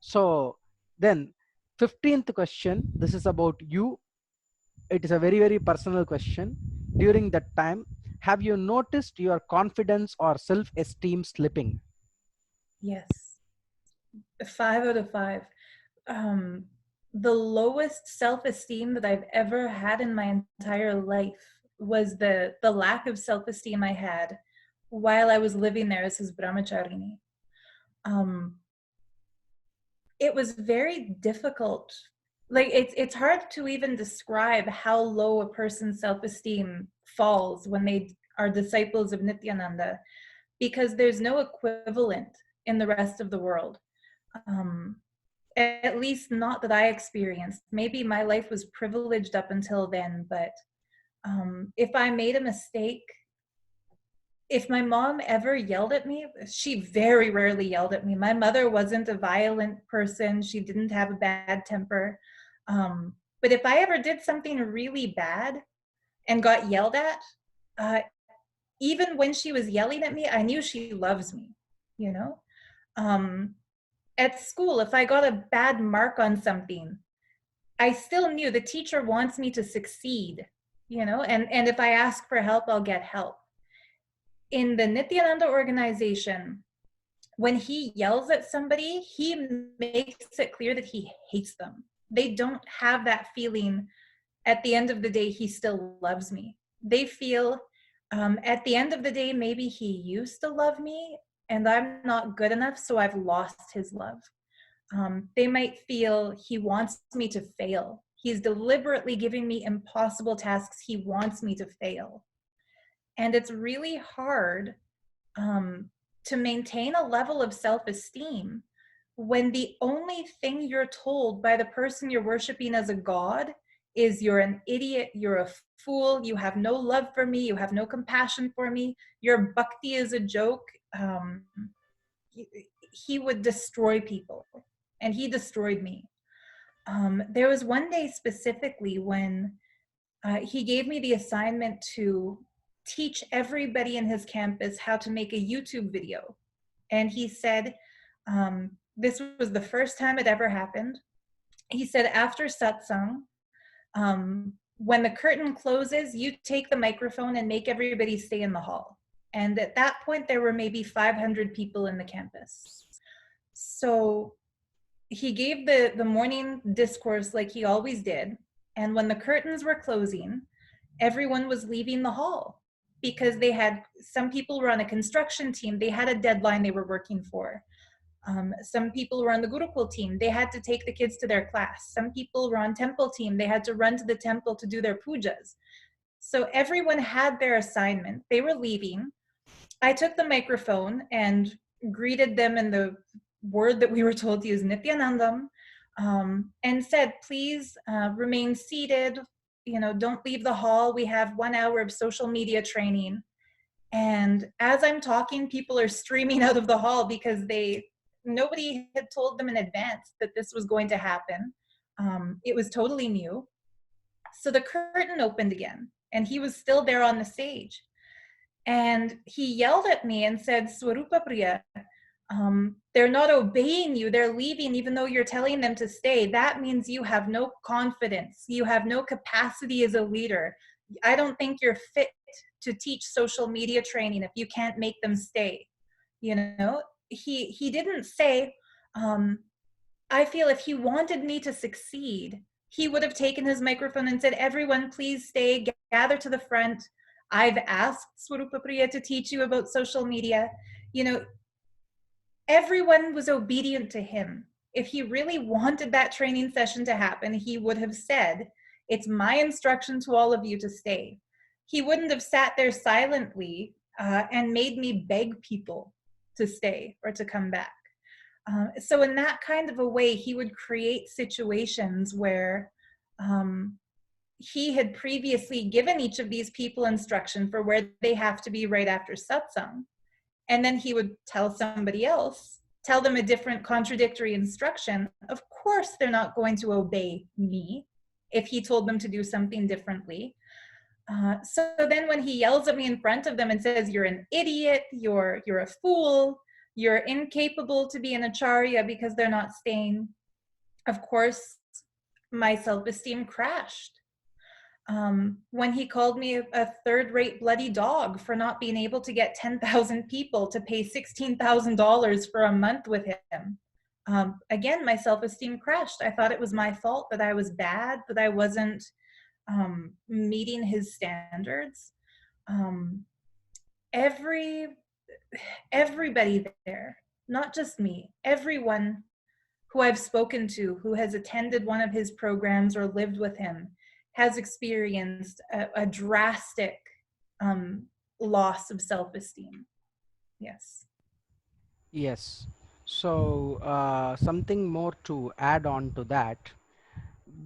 So then 15th question, this is about you. It is a very, very personal question. During that time, have you noticed your confidence or self-esteem slipping? Yes. 5 out of 5. The lowest self-esteem that I've ever had in my entire life was the lack of self-esteem I had while I was living there as his brahmacharini. It was very difficult. Like it's hard to even describe how low a person's self-esteem falls when they are disciples of Nithyananda, because there's no equivalent in the rest of the world. At least not that I experienced. Maybe my life was privileged up until then, but if I made a mistake, if my mom ever yelled at me, she very rarely yelled at me. My mother wasn't a violent person. She didn't have a bad temper. But if I ever did something really bad and got yelled at, even when she was yelling at me, I knew she loves me, you know? At school, if I got a bad mark on something, I still knew the teacher wants me to succeed, you know? And if I ask for help, I'll get help. In the Nithyananda organization, when he yells at somebody, he makes it clear that he hates them. They don't have that feeling, at the end of the day, he still loves me. They feel, at the end of the day, maybe he used to love me and I'm not good enough, so I've lost his love. They might feel he wants me to fail. He's deliberately giving me impossible tasks. He wants me to fail. And it's really hard to maintain a level of self-esteem when the only thing you're told by the person you're worshiping as a god is you're an idiot, you're a fool, you have no love for me, you have no compassion for me, your bhakti is a joke. He would destroy people, and he destroyed me. There was one day specifically when he gave me the assignment to teach everybody in his campus how to make a YouTube video. And he said, this was the first time it ever happened. He said, after satsang, when the curtain closes, you take the microphone and make everybody stay in the hall. And at that point, there were maybe 500 people in the campus. So he gave the morning discourse like he always did. And when the curtains were closing, everyone was leaving the hall because they had, some people were on a construction team. They had a deadline they were working for. Some people were on the Gurukul team. They had to take the kids to their class. Some people were on temple team. They had to run to the temple to do their pujas. So everyone had their assignment. They were leaving. I took the microphone and greeted them in the word that we were told to use, Nithyanandam, and said, please remain seated. You know, don't leave the hall. We have 1 hour of social media training. And as I'm talking, people are streaming out of the hall because nobody had told them in advance that this was going to happen. It was totally new. So the curtain opened again, and he was still there on the stage. And he yelled at me and said, Swarupa Priya, they're not obeying you. They're leaving even though you're telling them to stay. That means you have no confidence. You have no capacity as a leader. I don't think you're fit to teach social media training if you can't make them stay. You know, he didn't say, I feel if he wanted me to succeed, he would have taken his microphone and said, everyone, please stay, gather to the front. I've asked Swarupa Priya to teach you about social media. You know, everyone was obedient to him. If he really wanted that training session to happen, he would have said, it's my instruction to all of you to stay. He wouldn't have sat there silently and made me beg people to stay or to come back. So in that kind of a way, he would create situations where he had previously given each of these people instruction for where they have to be right after satsang. And then he would tell somebody else, tell them a different contradictory instruction. Of course, they're not going to obey me if he told them to do something differently. So then when he yells at me in front of them and says, you're an idiot, you're a fool, you're incapable to be an acharya because they're not staying, of course, my self-esteem crashed. When he called me a third-rate bloody dog for not being able to get 10,000 people to pay $16,000 for a month with him. Again, my self-esteem crashed. I thought it was my fault, that I was bad, that I wasn't meeting his standards. Everybody there, not just me, everyone who I've spoken to, who has attended one of his programs or lived with him, has experienced a drastic loss of self-esteem. Yes. Yes. So something more to add on to that.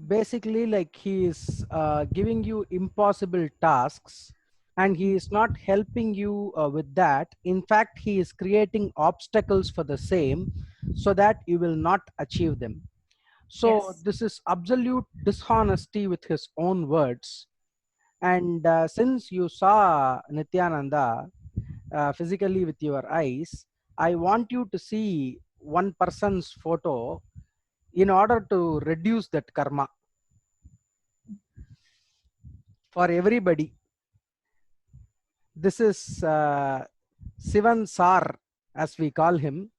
Basically, like, he is giving you impossible tasks, and he is not helping you with that. In fact, he is creating obstacles for the same so that you will not achieve them. So Yes. this is absolute dishonesty with his own words. And since you saw Nithyananda physically with your eyes, I want you to see one person's photo in order to reduce that karma for everybody. This is Sivan Sar, as we call him,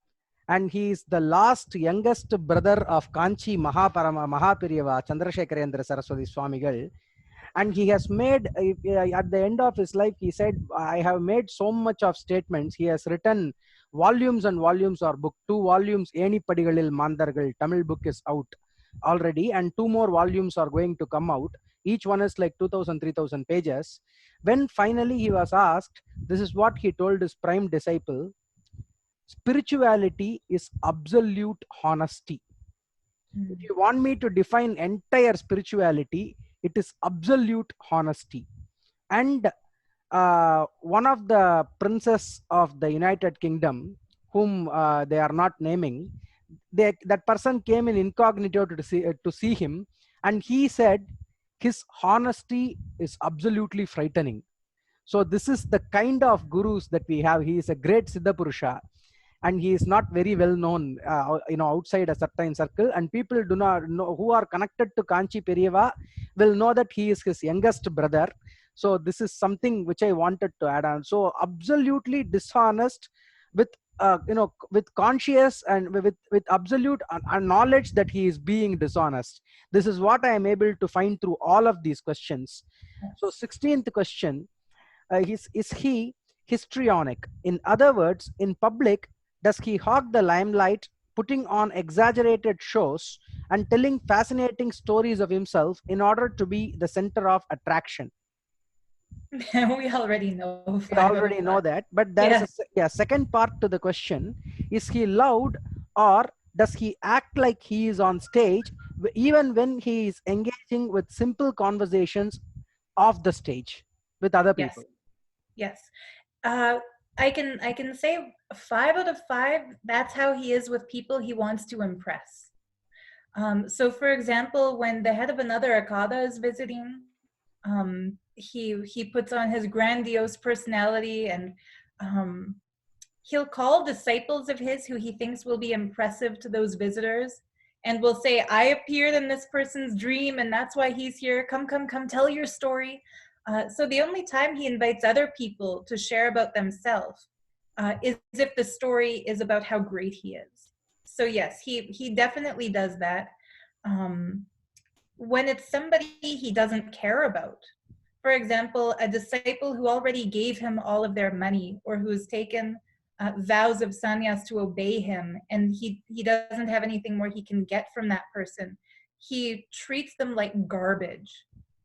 and he is the last youngest brother of Kanchi Mahapiriyava Chandrasekharendra Saraswati Swamigal. And he has made, at the end of his life, he said, I have made so much of statements. He has written volumes and volumes, or book, 2 volumes, Eni Padigalil Mandargal, Tamil book is out already, and 2 more volumes are going to come out. Each one is like 2,000, 3,000 pages. When finally he was asked, this is what he told his prime disciple: spirituality is absolute honesty. If you want me to define entire spirituality, It is absolute honesty. And one of the princes of the United Kingdom, whom they are not naming, that person came in incognito to see him, and he said his honesty is absolutely frightening. So this is the kind of gurus that we have. He is a great Siddha Purusha, and he is not very well known, outside a certain circle, and people do not know, who are connected to Kanchi Periyava will know that he is his youngest brother. So this is something which I wanted to add on. So absolutely dishonest, with with conscious and with absolute knowledge that he is being dishonest. This is what I am able to find through all of these questions. So 16th question, is he histrionic? In other words, in public, does he hog the limelight, putting on exaggerated shows and telling fascinating stories of himself in order to be the center of attraction? We already know We 5 out already of know 5. that, but there is Yeah. a second part to the question. Is he loud, or does he act like he is on stage even when he is engaging with simple conversations off the stage with other Yes. people? Yes. Uh, I can say 5 out of 5. That's how he is with people he wants to impress. So, for example, when the head of another Akada is visiting, he puts on his grandiose personality, and um, he'll call disciples of his who he thinks will be impressive to those visitors, and will say, I appeared in this person's dream, and that's why he's here. Come, come, come, tell your story. So the only time he invites other people to share about themselves is if the story is about how great he is. So yes, he definitely does that. Um, when it's somebody he doesn't care about, for example, a disciple who already gave him all of their money, or who's taken vows of sannyas to obey him, and he doesn't have anything more he can get from that person, he treats them like garbage.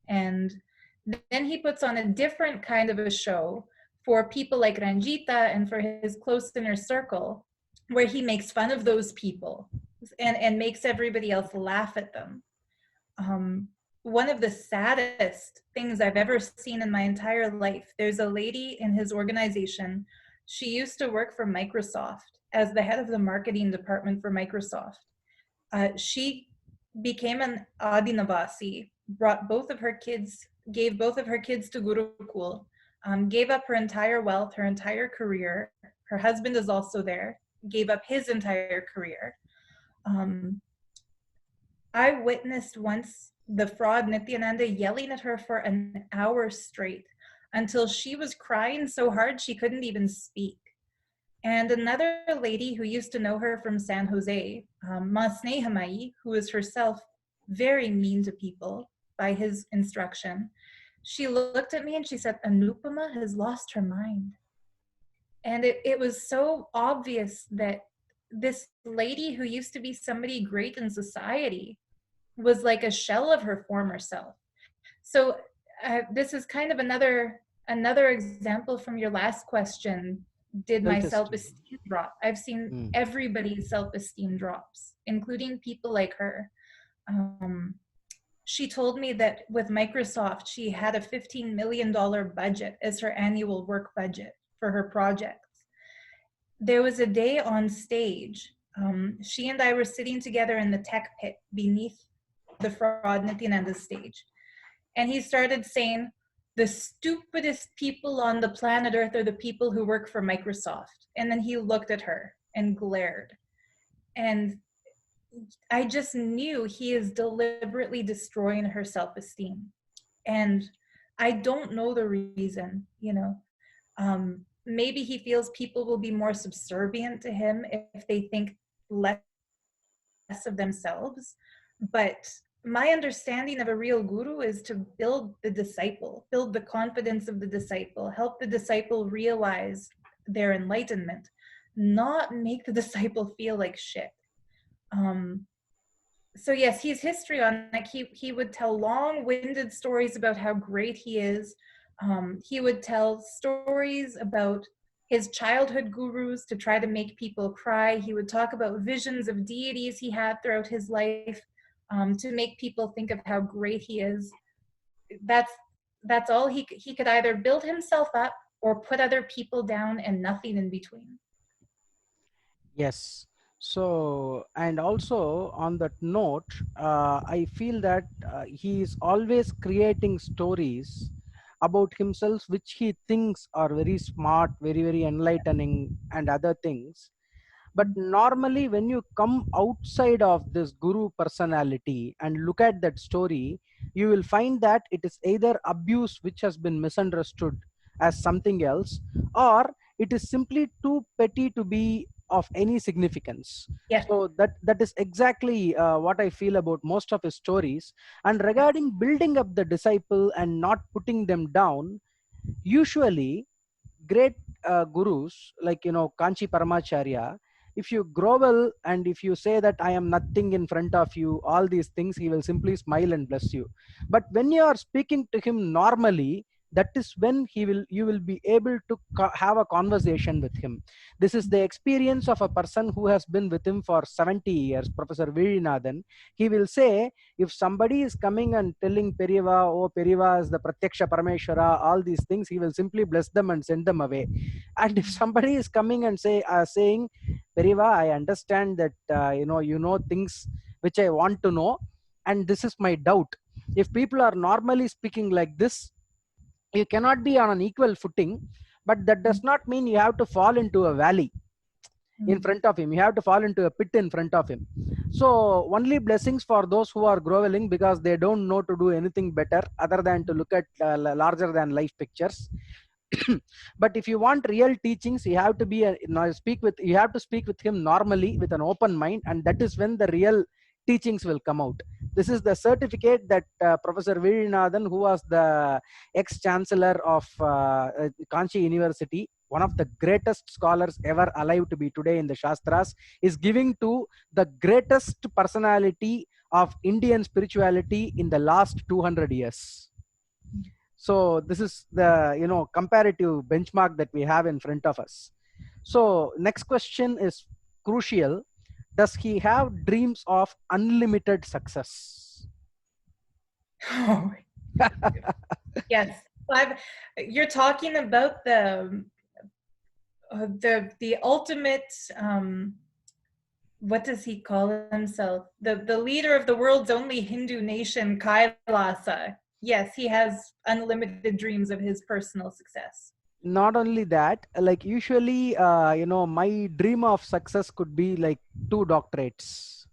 And then he puts on a different kind of a show for people like Ranjita and for his close inner circle, where he makes fun of those people and makes everybody else laugh at them. One of the saddest things I've ever seen in my entire life, there's a lady in his organization. She used to work for Microsoft as the head of the marketing department for Microsoft. She became an Adinavasi, brought both of her kids, gave both of her kids to Gurukul, gave up her entire wealth, her entire career. Her husband is also there, gave up his entire career. Um, I witnessed once the fraud Nithyananda yelling at her for an hour straight until she was crying so hard she couldn't even speak. And another lady who used to know her from San Jose, Ma Snehamai, who is herself very mean to people by his instruction, she looked at me and she said, Anupama has lost her mind. And it was so obvious that this lady who used to be somebody great in society was like a shell of her former self. So this is kind of another example from your last question. Did my Self-esteem. self-esteem drop? I've seen Mm. everybody's self-esteem drops, including people like her. Um, she told me that with Microsoft, she had a $15 million budget as her annual work budget for her projects. There was a day on stage. She and I were sitting together in the tech pit beneath the fraud Nithyananda's stage. And he started saying, the stupidest people on the planet Earth are the people who work for Microsoft. And then he looked at her and glared. And I just knew he is deliberately destroying her self-esteem. And I don't know the reason, maybe he feels people will be more subservient to him if they think less of themselves. But my understanding of a real guru is to build the disciple, build the confidence of the disciple, help the disciple realize their enlightenment, not make the disciple feel like shit. So yes, he's histrionic. He would tell long-winded stories about how great he is. He would tell stories about his childhood gurus to try to make people cry. He would talk about visions of deities he had throughout his life, to make people think of how great he is. that's that's all he could either build himself up or put other people down and nothing in between. Yes. So, and also on that note, I feel that he is always creating stories about himself which he thinks are very smart, very, very enlightening, and other things. But normally, when you come outside of this guru personality and look at that story, you will find that it is either abuse which has been misunderstood as something else, or it is simply too petty to be of any significance. Yes. So that is exactly what I feel about most of his stories. And regarding building up the disciple and not putting them down, usually great gurus like Kanchi Paramacharya, if you grovel and if you say that I am nothing in front of you, all these things, he will simply smile and bless you. But when you are speaking to him normally, that is when you will be able to have a conversation with him. This is the experience of a person who has been with him for 70 years, Professor Virinathan. He will say, if somebody is coming and telling Periva, oh, Periva is the Pratyaksha Parameshwara, all these things, he will simply bless them and send them away. And if somebody is coming and saying, Periva, I understand that you know things which I want to know, and this is my doubt. If people are normally speaking like this, you cannot be on an equal footing, but that does not mean you have to fall into a valley in front of him. You have to fall into a pit in front of him. So only blessings for those who are groveling because they don't know to do anything better other than to look at larger than life pictures. But if you want real teachings, you have to be you have to speak with him normally with an open mind, and that is when the real teachings will come out. This is the certificate that Professor Virinathan, who was the ex-chancellor of Kanchi University, one of the greatest scholars ever alive to be today in the Shastras, is giving to the greatest personality of Indian spirituality in the last 200 years. So this is the comparative benchmark that we have in front of us. So next question is crucial. Does he have dreams of unlimited success? Oh, yes. You're talking about the ultimate, what does he call himself? The leader of the world's only Hindu nation, Kailasa. Yes, he has unlimited dreams of his personal success. Not only that, like usually, my dream of success could be like 2 doctorates.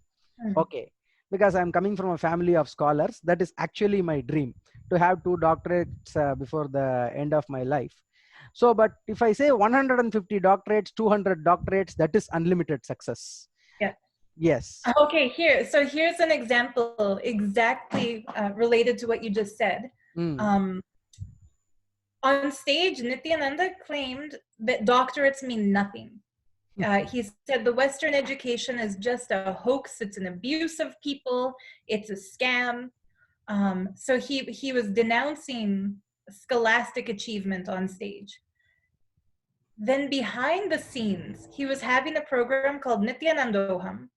Okay, because I'm coming from a family of scholars, that is actually my dream, to have 2 doctorates before the end of my life. So but if I say 150 doctorates, 200 doctorates, that is unlimited success. Yeah. Yes. Okay, here's an example exactly related to what you just said. On stage, Nithyananda claimed that doctorates mean nothing. He said the Western education is just a hoax, it's an abuse of people, it's a scam. So he was denouncing scholastic achievement on stage. Then behind the scenes, he was having a program called Nithyanandoham,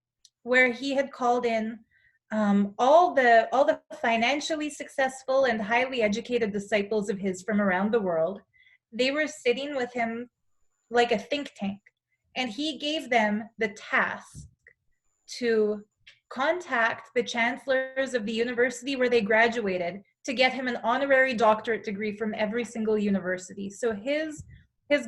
where he had called in all the financially successful and highly educated disciples of his from around the world. They were sitting with him like a think tank, and he gave them the task to contact the chancellors of the university where they graduated to get him an honorary doctorate degree from every single university. So his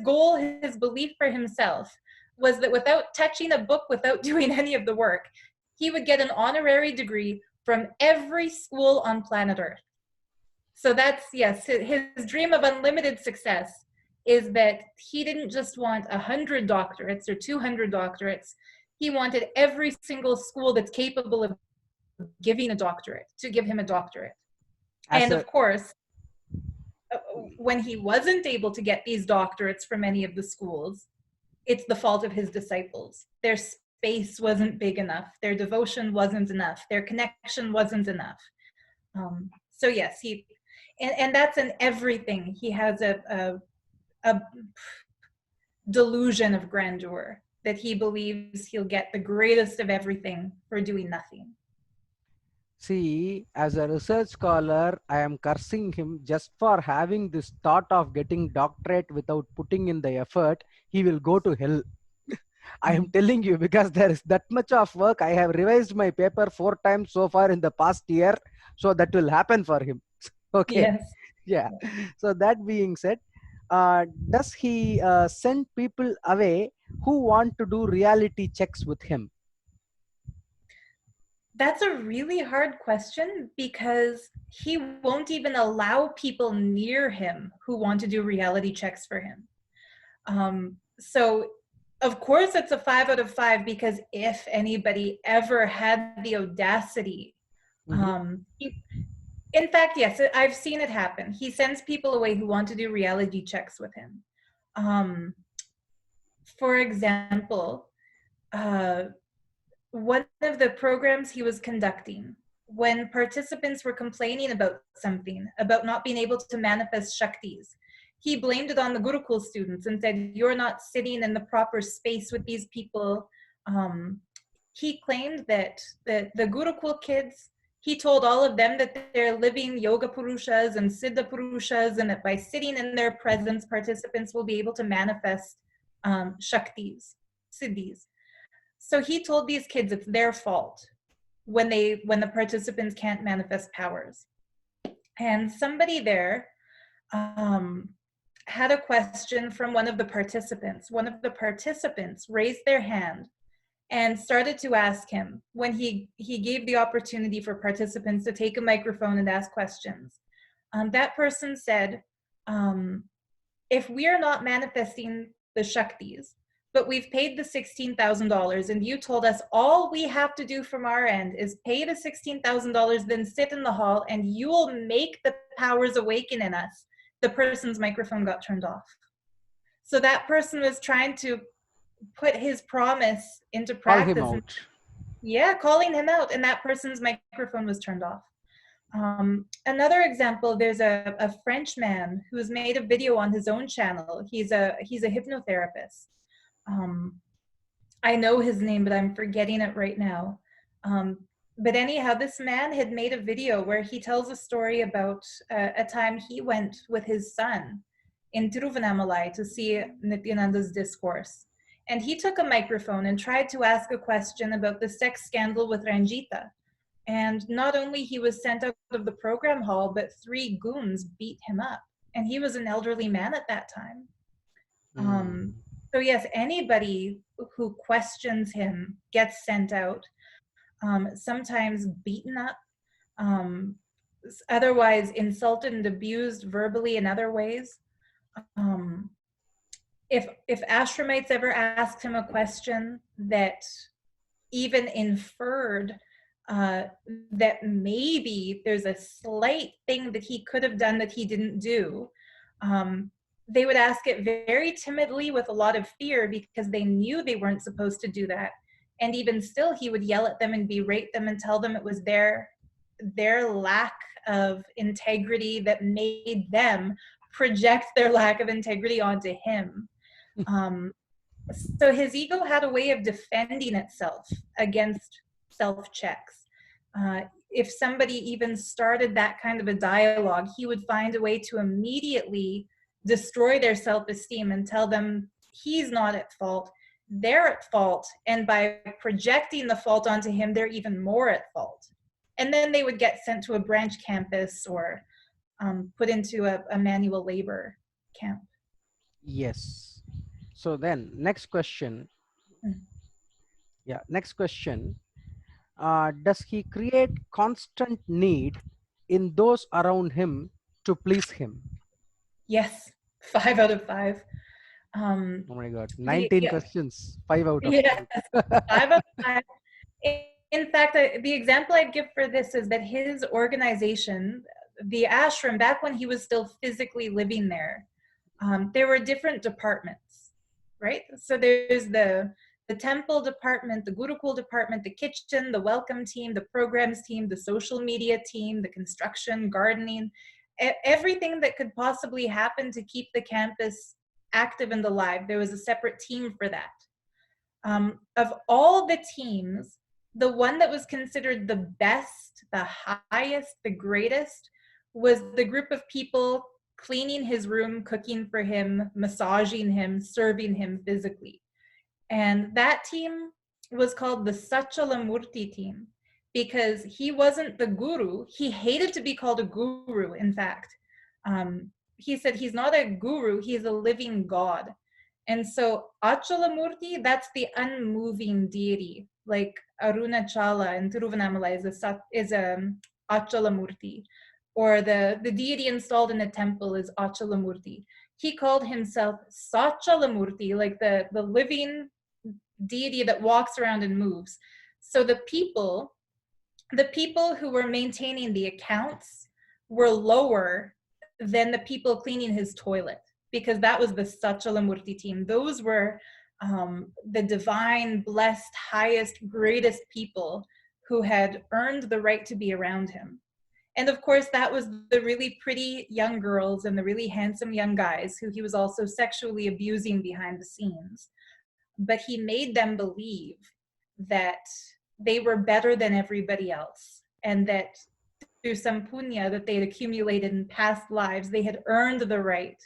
goal, his belief for himself was that without touching a book, without doing any of the work, he would get an honorary degree from every school on planet Earth. So that's, yes, his dream of unlimited success is that he didn't just want 100 doctorates or 200 doctorates. He wanted every single school that's capable of giving a doctorate to give him a doctorate. And of course, when he wasn't able to get these doctorates from any of the schools, it's the fault of his disciples. Their space wasn't big enough. Their devotion wasn't enough. Their connection wasn't enough. So yes, and that's in everything. He has a delusion of grandeur that he believes he'll get the greatest of everything for doing nothing. See, as a research scholar, I am cursing him just for having this thought of getting doctorate without putting in the effort. He will go to hell. I am telling you, because there is that much of work. I have revised my paper 4 times so far in the past year, so that will happen for him. Okay, Yes. yeah. So that being said, does he send people away who want to do reality checks with him? That's a really hard question because he won't even allow people near him who want to do reality checks for him. So, of course, it's a 5 out of 5 because if anybody ever had the audacity, Mhm. in fact, yes, I've seen it happen. He sends people away who want to do reality checks with him. Um, for example, uh, one of the programs he was conducting, when participants were complaining about something, about not being able to manifest Shaktis, he blamed it on the Gurukul students and said, "You're not sitting in the proper space with these people." He claimed that the Gurukul kids, he told all of them that they're living yoga purushas and siddha purushas, and that by sitting in their presence, participants will be able to manifest Shaktis, siddhis. So he told these kids it's their fault when the participants can't manifest powers. And somebody there um, had a question from one of the participants. One of the participants raised their hand and started to ask him when he gave the opportunity for participants to take a microphone and ask questions. That person said, um, if we are not manifesting the Shaktis, but we've paid the $16,000 and you told us all we have to do from our end is pay the $16,000, then sit in the hall and you'll make the powers awaken in us. The person's microphone got turned off. So that person was trying to put his promise into Call him practice and out. calling him out, and that person's microphone was turned off. Another example, there's a French man who's made a video on his own channel. He's a hypnotherapist. Um, I know his name, but I'm forgetting it right now. But anyhow, this man had made a video where he tells a story about a time he went with his son in Tiruvannamalai to see Nithyananda's discourse. And he took a microphone and tried to ask a question about the sex scandal with Ranjita. And not only he was sent out of the program hall, but 3 goons beat him up. And he was an elderly man at that time. Um, Mm. so yes, anybody who questions him gets sent out, sometimes beaten up, um, otherwise insulted and abused verbally in other ways. Um, if ashramites ever asked him a question that even inferred uh, that maybe there's a slight thing that he could have done that he didn't do, they would ask it very timidly with a lot of fear because they knew they weren't supposed to do that. And even still, he would yell at them and berate them and tell them it was their lack of integrity that made them project their lack of integrity onto him. Um, so his ego had a way of defending itself against self-checks. If somebody even started that kind of a dialogue, he would find a way to immediately destroy their self-esteem and tell them he's not at fault, they're at fault, and by projecting the fault onto him, they're even more at fault. And then they would get sent to a branch campus or put into a manual labor camp. Yes. So then, next question. Mm. Yeah, next question. Does he create constant need in those around him to please him? Yes, 5 out of 5. Oh my God, The 19 questions, 5 out of Yes, 5. 5 out of 5. In fact, the example I'd give for this is that his organization, the ashram, back when he was still physically living there were different departments, right? So there's the temple department, the Gurukul department, the kitchen, the welcome team, the programs team, the social media team, the construction, gardening, everything that could possibly happen to keep the campus active and alive. There was a separate team for that. Of all the teams, The one that was considered the best, the highest, the greatest was the group of people cleaning his room, cooking for him, massaging him, serving him physically. And that team was called the Sachalamurti team because he wasn't the guru. He hated to be called a guru, in fact. He said he's not a guru, he's a living God. And so Achalamurti, that's the unmoving deity, like Arunachala in Tiruvannamalai is a Achalamurti, or the deity installed in a temple is Achalamurti. He called himself Sachalamurti, like the living deity that walks around and moves. So the people who were maintaining the accounts were lower than the people cleaning his toilet, because that was the Sachalamurti team. Those were the divine, blessed, highest, greatest people who had earned the right to be around him. And of course, that was the really pretty young girls and the really handsome young guys who he was also sexually abusing behind the scenes. But he made them believe that they were better than everybody else, and that through some punya that they had accumulated in past lives, they had earned the right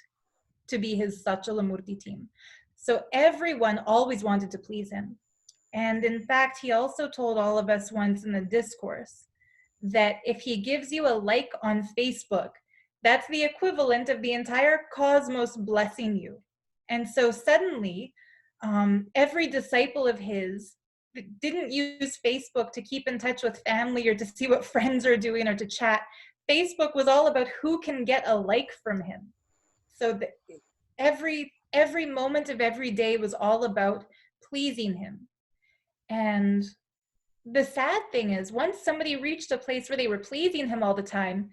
to be his Sachalamurti team. So everyone always wanted to please him. And in fact, he also told all of us once in the discourse that if he gives you a like on Facebook, that's the equivalent of the entire cosmos blessing you. And so suddenly, every disciple of his didn't use Facebook to keep in touch with family or to see what friends are doing or to chat. Facebook was all about who can get a like from him. So every moment of every day was all about pleasing him. And the sad thing is, once somebody reached a place where they were pleasing him all the time,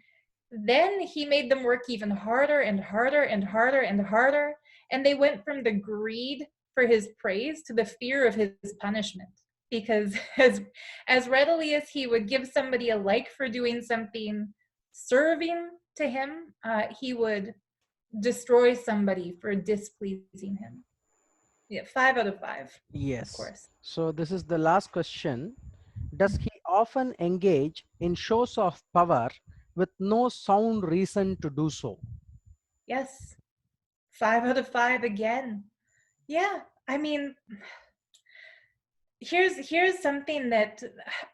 then he made them work even harder and harder and harder and harder. And they went from the greed for his praise to the fear of his punishment. Because as readily as he would give somebody a like for doing something serving to him, he would destroy somebody for displeasing him. Yeah, 5 out of 5, of Yes. course. So this is the last question. Does he often engage in shows of power with no sound reason to do so? Yes, 5 out of 5 again. Yeah, I mean, here's something that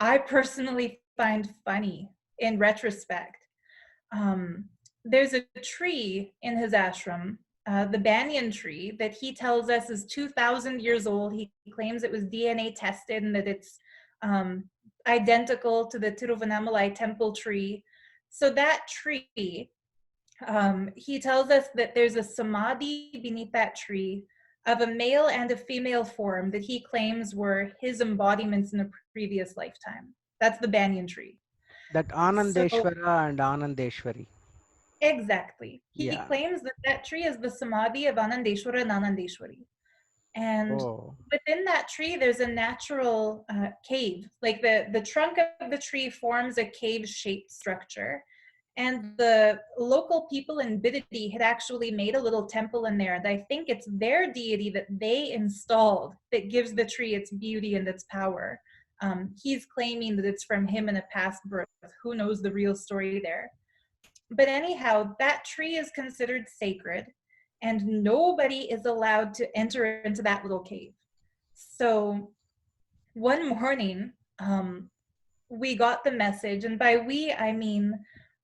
I personally find funny in retrospect. There's a tree in his ashram, the banyan tree, that he tells us is 2,000 years old. He claims it was DNA tested and that it's identical to the Tiruvannamalai temple tree. So that tree, he tells us that there's a samadhi beneath that tree of a male and a female form that he claims were his embodiments in a previous lifetime. That's the banyan tree. That So Anandeshwara and Anandeshwari. exactly. He Yeah. claims that that tree is the samadhi of Anandeshwara and Anandeshwari. And Oh, within that tree, there's a natural cave. Like the trunk of the tree forms a cave-shaped structure. And the local people in Bidadi had actually made a little temple in there. And I think it's their deity that they installed that gives the tree its beauty and its power. He's claiming that it's from him in a past birth. Who knows the real story there? But anyhow, that tree is considered sacred, and nobody is allowed to enter into that little cave. So one morning, we got the message, and by we, I mean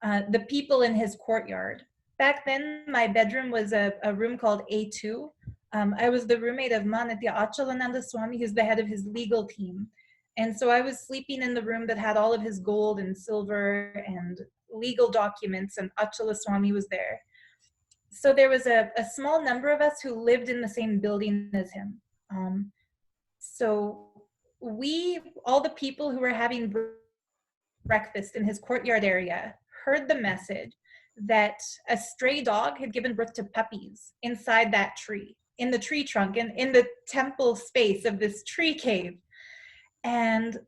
the people in his courtyard. Back then, my bedroom was a room called A2. I was the roommate of Manitya Achalananda Swami, who's the head of his legal team. And so I was sleeping in the room that had all of his gold and silver and legal documents, and Achala Swami was there. So there was a small number of us who lived in the same building as him. So all the people who were having breakfast in his courtyard area, heard the message that a stray dog had given birth to puppies inside that tree, in the tree trunk, and in the temple space of this tree cave. And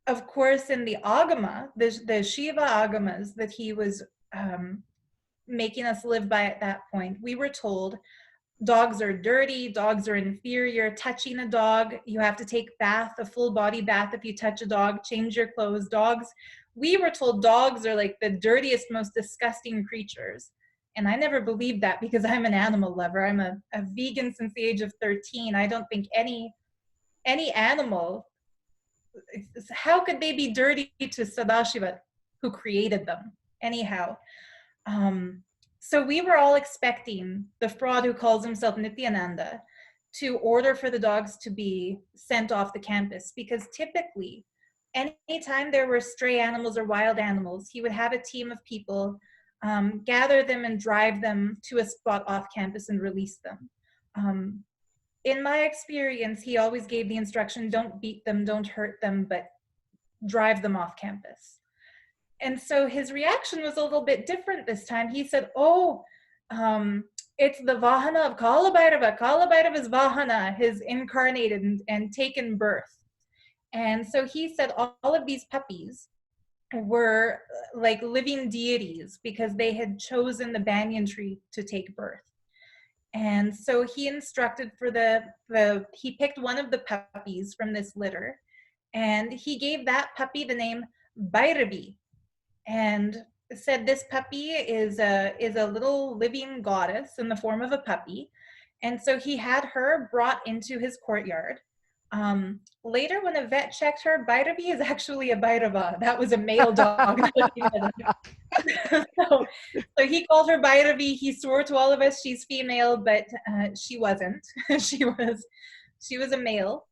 of course, in the agama, the Shiva agamas that he was making us live by at that point, we were told, dogs are dirty, dogs are inferior, touching a dog, you have to take a full body bath if you touch a dog, change your clothes. We were told dogs are like the dirtiest, most disgusting creatures. And I never believed that because I'm an animal lover. I'm a vegan since the age of 13. I don't think any animal, how could they be dirty to Sadashiva, who created them? Anyhow, so we were all expecting the fraud who calls himself Nithyananda to order for the dogs to be sent off the campus, because typically, anytime there were stray animals or wild animals, he would have a team of people gather them and drive them to a spot off campus and release them. In my experience, he always gave the instruction, don't beat them, don't hurt them, but drive them off campus. And so his reaction was a little bit different this time. He said, oh, it's the Vahana of Kalabhairava. Kalabhairava's Vahana has incarnated and taken birth. And so he said all of these puppies were like living deities because they had chosen the banyan tree to take birth. And so he instructed for he picked one of the puppies from this litter, and he gave that puppy the name Bhairavi, and said this puppy is a little living goddess in the form of a puppy. And so he had her brought into his courtyard. Later, when a vet checked her, Bhairavi is actually a Bhairava. That was a male dog. so he called her Bhairavi. He swore to all of us she's female, but she wasn't. she was a male.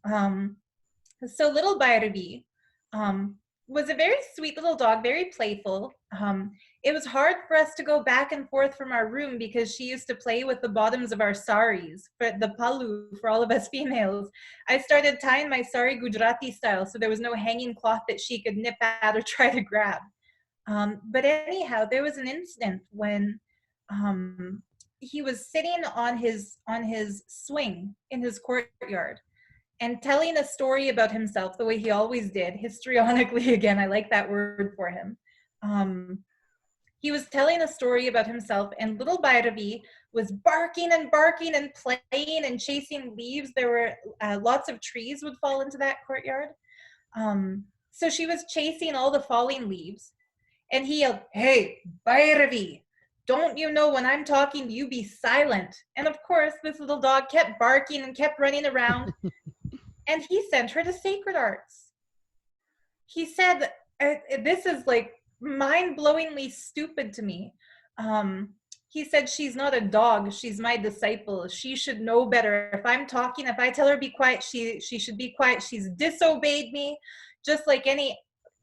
So little Bhairavi was a very sweet little dog, very playful. It was hard for us to go back and forth from our room because she used to play with the bottoms of our saris, for the palu for all of us females. I started tying my sari Gujarati style, so there was no hanging cloth that she could nip at or try to grab. But anyhow, there was an incident when he was sitting on his swing in his courtyard and telling a story about himself the way he always did, histrionically. Again, I like that word for him. He was telling a story about himself, and little Bhairavi was barking and barking and playing and chasing leaves. There were lots of trees would fall into that courtyard. So she was chasing all the falling leaves, and he yelled, "Hey, Bhairavi, don't you know when I'm talking, you be silent." And of course, this little dog kept barking and kept running around. And he sent her to Sacred Arts. He said, this is like mind-blowingly stupid to me. He said, she's not a dog, she's my disciple. She should know better. If I'm talking, if I tell her be quiet, she should be quiet. She's disobeyed me, just like any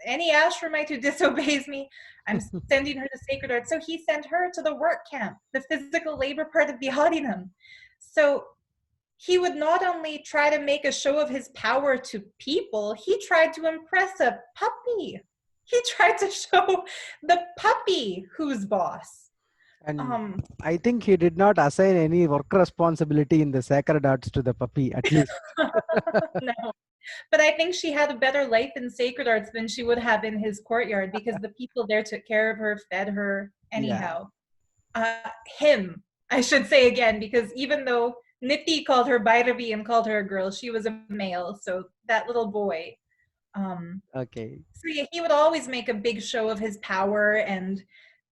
ashramite who disobeys me. I'm sending her to Sacred Arts. So he sent her to the work camp, the physical labor part of the Adinam. So he would not only try to make a show of his power to people, he tried to impress a puppy. He tried to show the puppy who's boss. And I think he did not assign any work responsibility in the Sacred Arts to the puppy, at least. No. But I think she had a better life in Sacred Arts than she would have in his courtyard, because the people there took care of her, fed her, anyhow. Yeah. Him, I should say again, because even though Nithya called her Bhairavi and called her a girl, she was a male, so that little boy. Okay. So yeah, he would always make a big show of his power and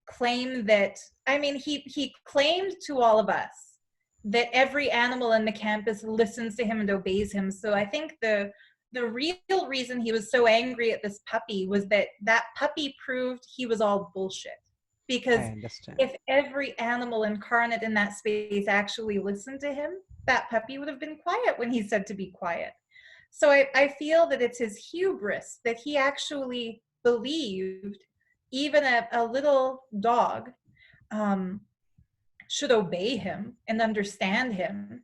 claim that, I mean, he claimed to all of us that every animal in the campus listens to him and obeys him. So I think the real reason he was so angry at this puppy was that puppy proved he was all bullshit. Because if every animal incarnate in that space actually listened to him, that puppy would have been quiet when he said to be quiet. So I feel that it's his hubris that he actually believed even a little dog should obey him and understand him.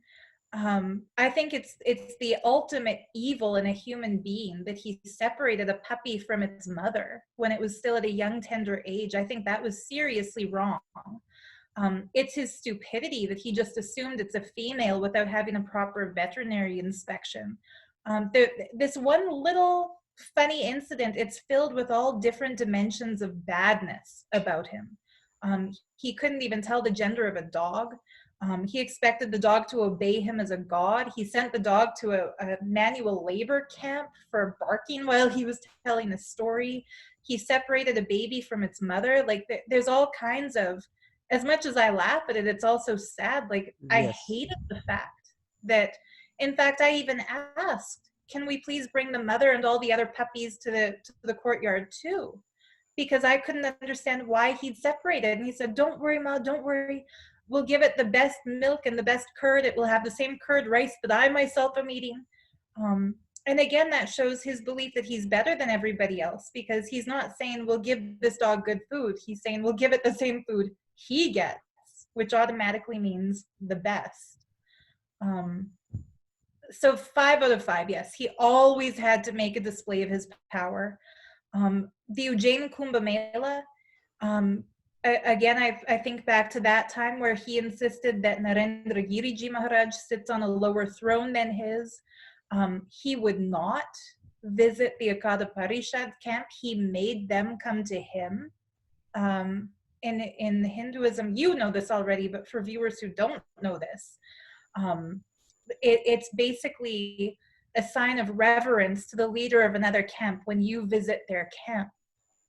I think it's the ultimate evil in a human being that he separated a puppy from its mother when it was still at a young, tender age. I think that was seriously wrong. It's his stupidity that he just assumed it's a female without having a proper veterinary inspection. This one little funny incident, it's filled with all different dimensions of badness about him. He couldn't even tell the gender of a dog. He expected the dog to obey him as a god. He sent the dog to a manual labor camp for barking while he was telling a story. He separated a baby from its mother. Like, there's all kinds of, as much as I laugh at it, it's also sad. Like, I Yes. hated the fact that, in fact, I even asked, can we please bring the mother and all the other puppies to the courtyard too? Because I couldn't understand why he'd separated. And he said, don't worry, Ma, don't worry. We'll give it the best milk and the best curd. It will have the same curd rice that I myself am eating. And again, that shows his belief that he's better than everybody else, because he's not saying we'll give this dog good food. He's saying we'll give it the same food he gets, which automatically means the best. So 5 out of 5, yes. He always had to make a display of his power. The Ujjain Kumbh Mela, again, I think back to that time where he insisted that Narendra Giriji Maharaj sits on a lower throne than his. He would not visit the Akada Parishad camp. He made them come to him. In Hinduism, you know this already, but for viewers who don't know this, it's basically a sign of reverence to the leader of another camp when you visit their camp.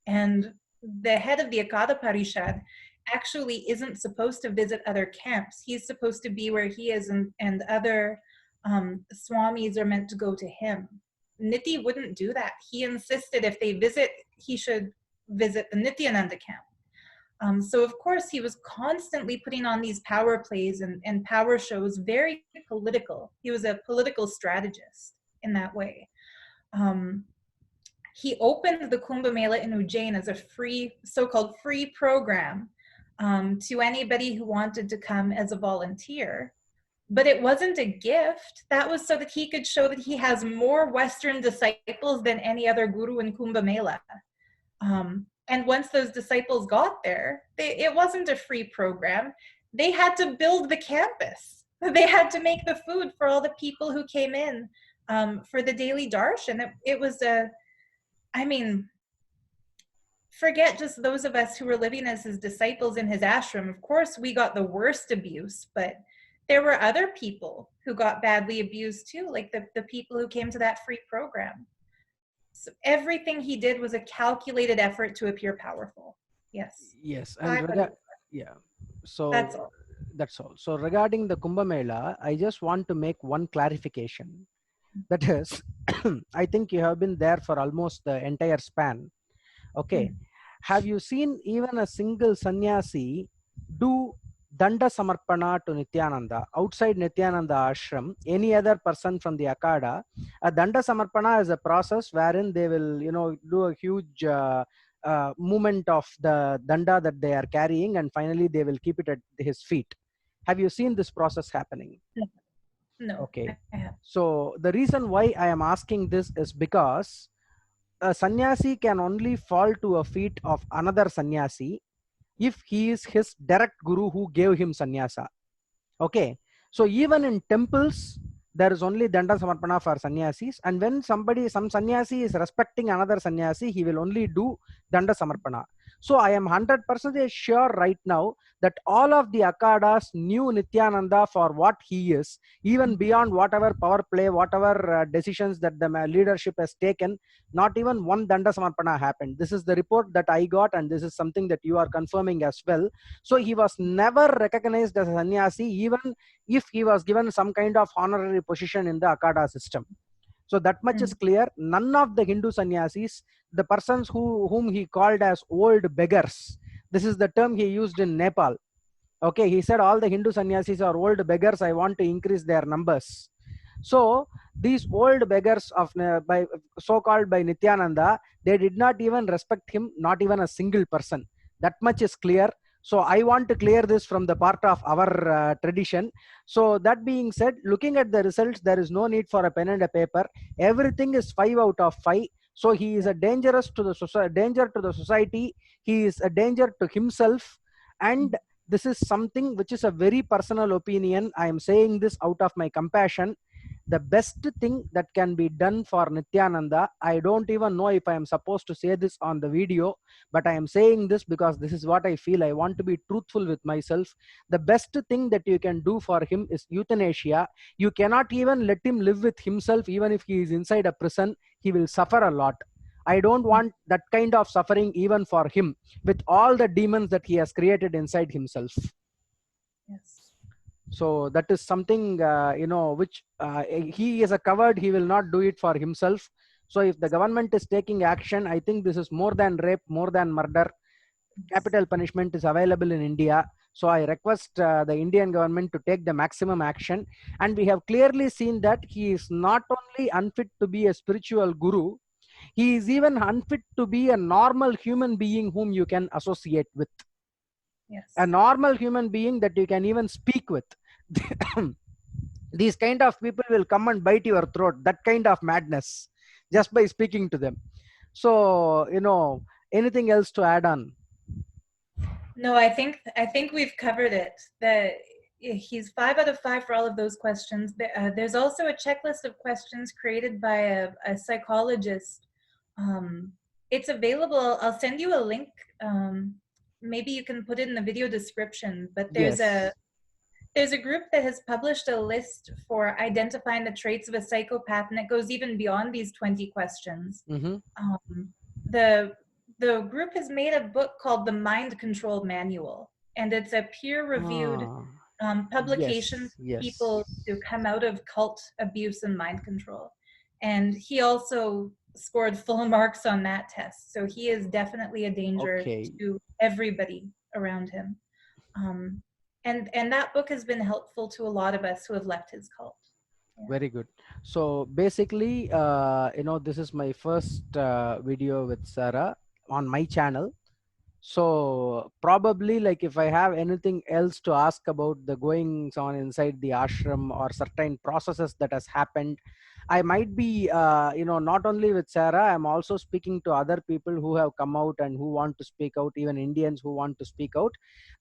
And the head of the Akada Parishad actually isn't supposed to visit other camps. He's supposed to be where he is, and other swamis are meant to go to him. Nithi wouldn't do that. He insisted if they visit, he should visit the Nithyananda camp. So of course he was constantly putting on these power plays and power shows, very political. He was a political strategist in that way. He opened the Kumbh Mela in Ujjain as a free, so-called free program to anybody who wanted to come as a volunteer. But it wasn't a gift. That was so that he could show that he has more Western disciples than any other guru in Kumbh Mela. And once those disciples got there, it wasn't a free program. They had to build the campus. They had to make the food for all the people who came in for the daily darshan. It was I mean, forget just those of us who were living as his disciples in his ashram. Of course, we got the worst abuse, but there were other people who got badly abused too, like the people who came to that free program. So everything he did was a calculated effort to appear powerful. Yes. Yes. And yeah. So that's all. That's all. So regarding the Kumbh Mela, I just want to make one clarification. That is, I think you have been there for almost the entire span. Okay. Have you seen even a single sannyasi do Danda Samarpana to Nithyananda outside Nithyananda ashram? Any other person from the Akada, a Danda Samarpana is a process wherein they will, do a huge movement of the danda that they are carrying, and finally they will keep it at his feet. Have you seen this process happening? No. Okay. So the reason why I am asking this is because a sannyasi can only fall to a feet of another sannyasi if he is his direct guru who gave him sannyasa. Okay. So even in temples, there is only Danda Samarpana for sannyasis, and when some sannyasi is respecting another sannyasi, he will only do Danda Samarpana. So I am 100% sure right now that all of the Akadas knew Nithyananda for what he is, even beyond whatever power play, whatever decisions that the leadership has taken. Not even one Danda Samarpana happened. This is the report that I got, and this is something that you are confirming as well. So he was never recognized as a sannyasi, even if he was given some kind of honorary position in the Akada system. So that much is clear. None of the Hindu sannyasis, the persons whom he called as old beggars, this is the term he used in Nepal. Okay, he said all the Hindu sannyasis are old beggars. I want to increase their numbers. So these old beggars of so-called by Nithyananda, they did not even respect him, not even a single person. That much is clear. So I want to clear this from the part of our tradition. So that being said, looking at the results, there is no need for a pen and a paper. Everything is 5 out of 5. So he is a danger to the society. He is a danger to himself. And this is something which is a very personal opinion. I am saying this out of my compassion. the best thing that can be done for Nithyananda, I don't even know if I am supposed to say this on the video, but I am saying this because this is what I feel. I want to be truthful with myself. The best thing that you can do for him is euthanasia. You cannot even let him live with himself. Even if he is inside a prison, he will suffer a lot. I don't want that kind of suffering even for him, with all the demons that he has created inside himself. Yes. So that is something, which he is a coward. He will not do it for himself. So if the government is taking action, I think this is more than rape, more than murder. Capital punishment is available in India. So I request the Indian government to take the maximum action. And we have clearly seen that he is not only unfit to be a spiritual guru, he is even unfit to be a normal human being whom you can associate with. Yes. A normal human being that you can even speak with. These kind of people will come and bite your throat. That kind of madness, just by speaking to them. So, anything else to add on? No, I think we've covered it. That he's 5 out of 5 for all of those questions. There's also a checklist of questions created by a psychologist. It's available. I'll send you a link. Maybe you can put it in the video description. But there's Yes. a group that has published a list for identifying the traits of a psychopath, and it goes even beyond these 20 questions. Mm-hmm. The group has made a book called The Mind Control Manual, and it's a peer-reviewed publication Yes. for Yes. people to come out of cult abuse and mind control. And he also scored full marks on that test, so he is definitely a danger Okay. to everybody around him. And that book has been helpful to a lot of us who have left his cult. Yeah. Very good. So basically, this is my first video with Sarah on my channel. So probably, like, if I have anything else to ask about the goings on inside the ashram or certain processes that has happened, I might be, not only with Sarah, I'm also speaking to other people who have come out and who want to speak out, even Indians who want to speak out.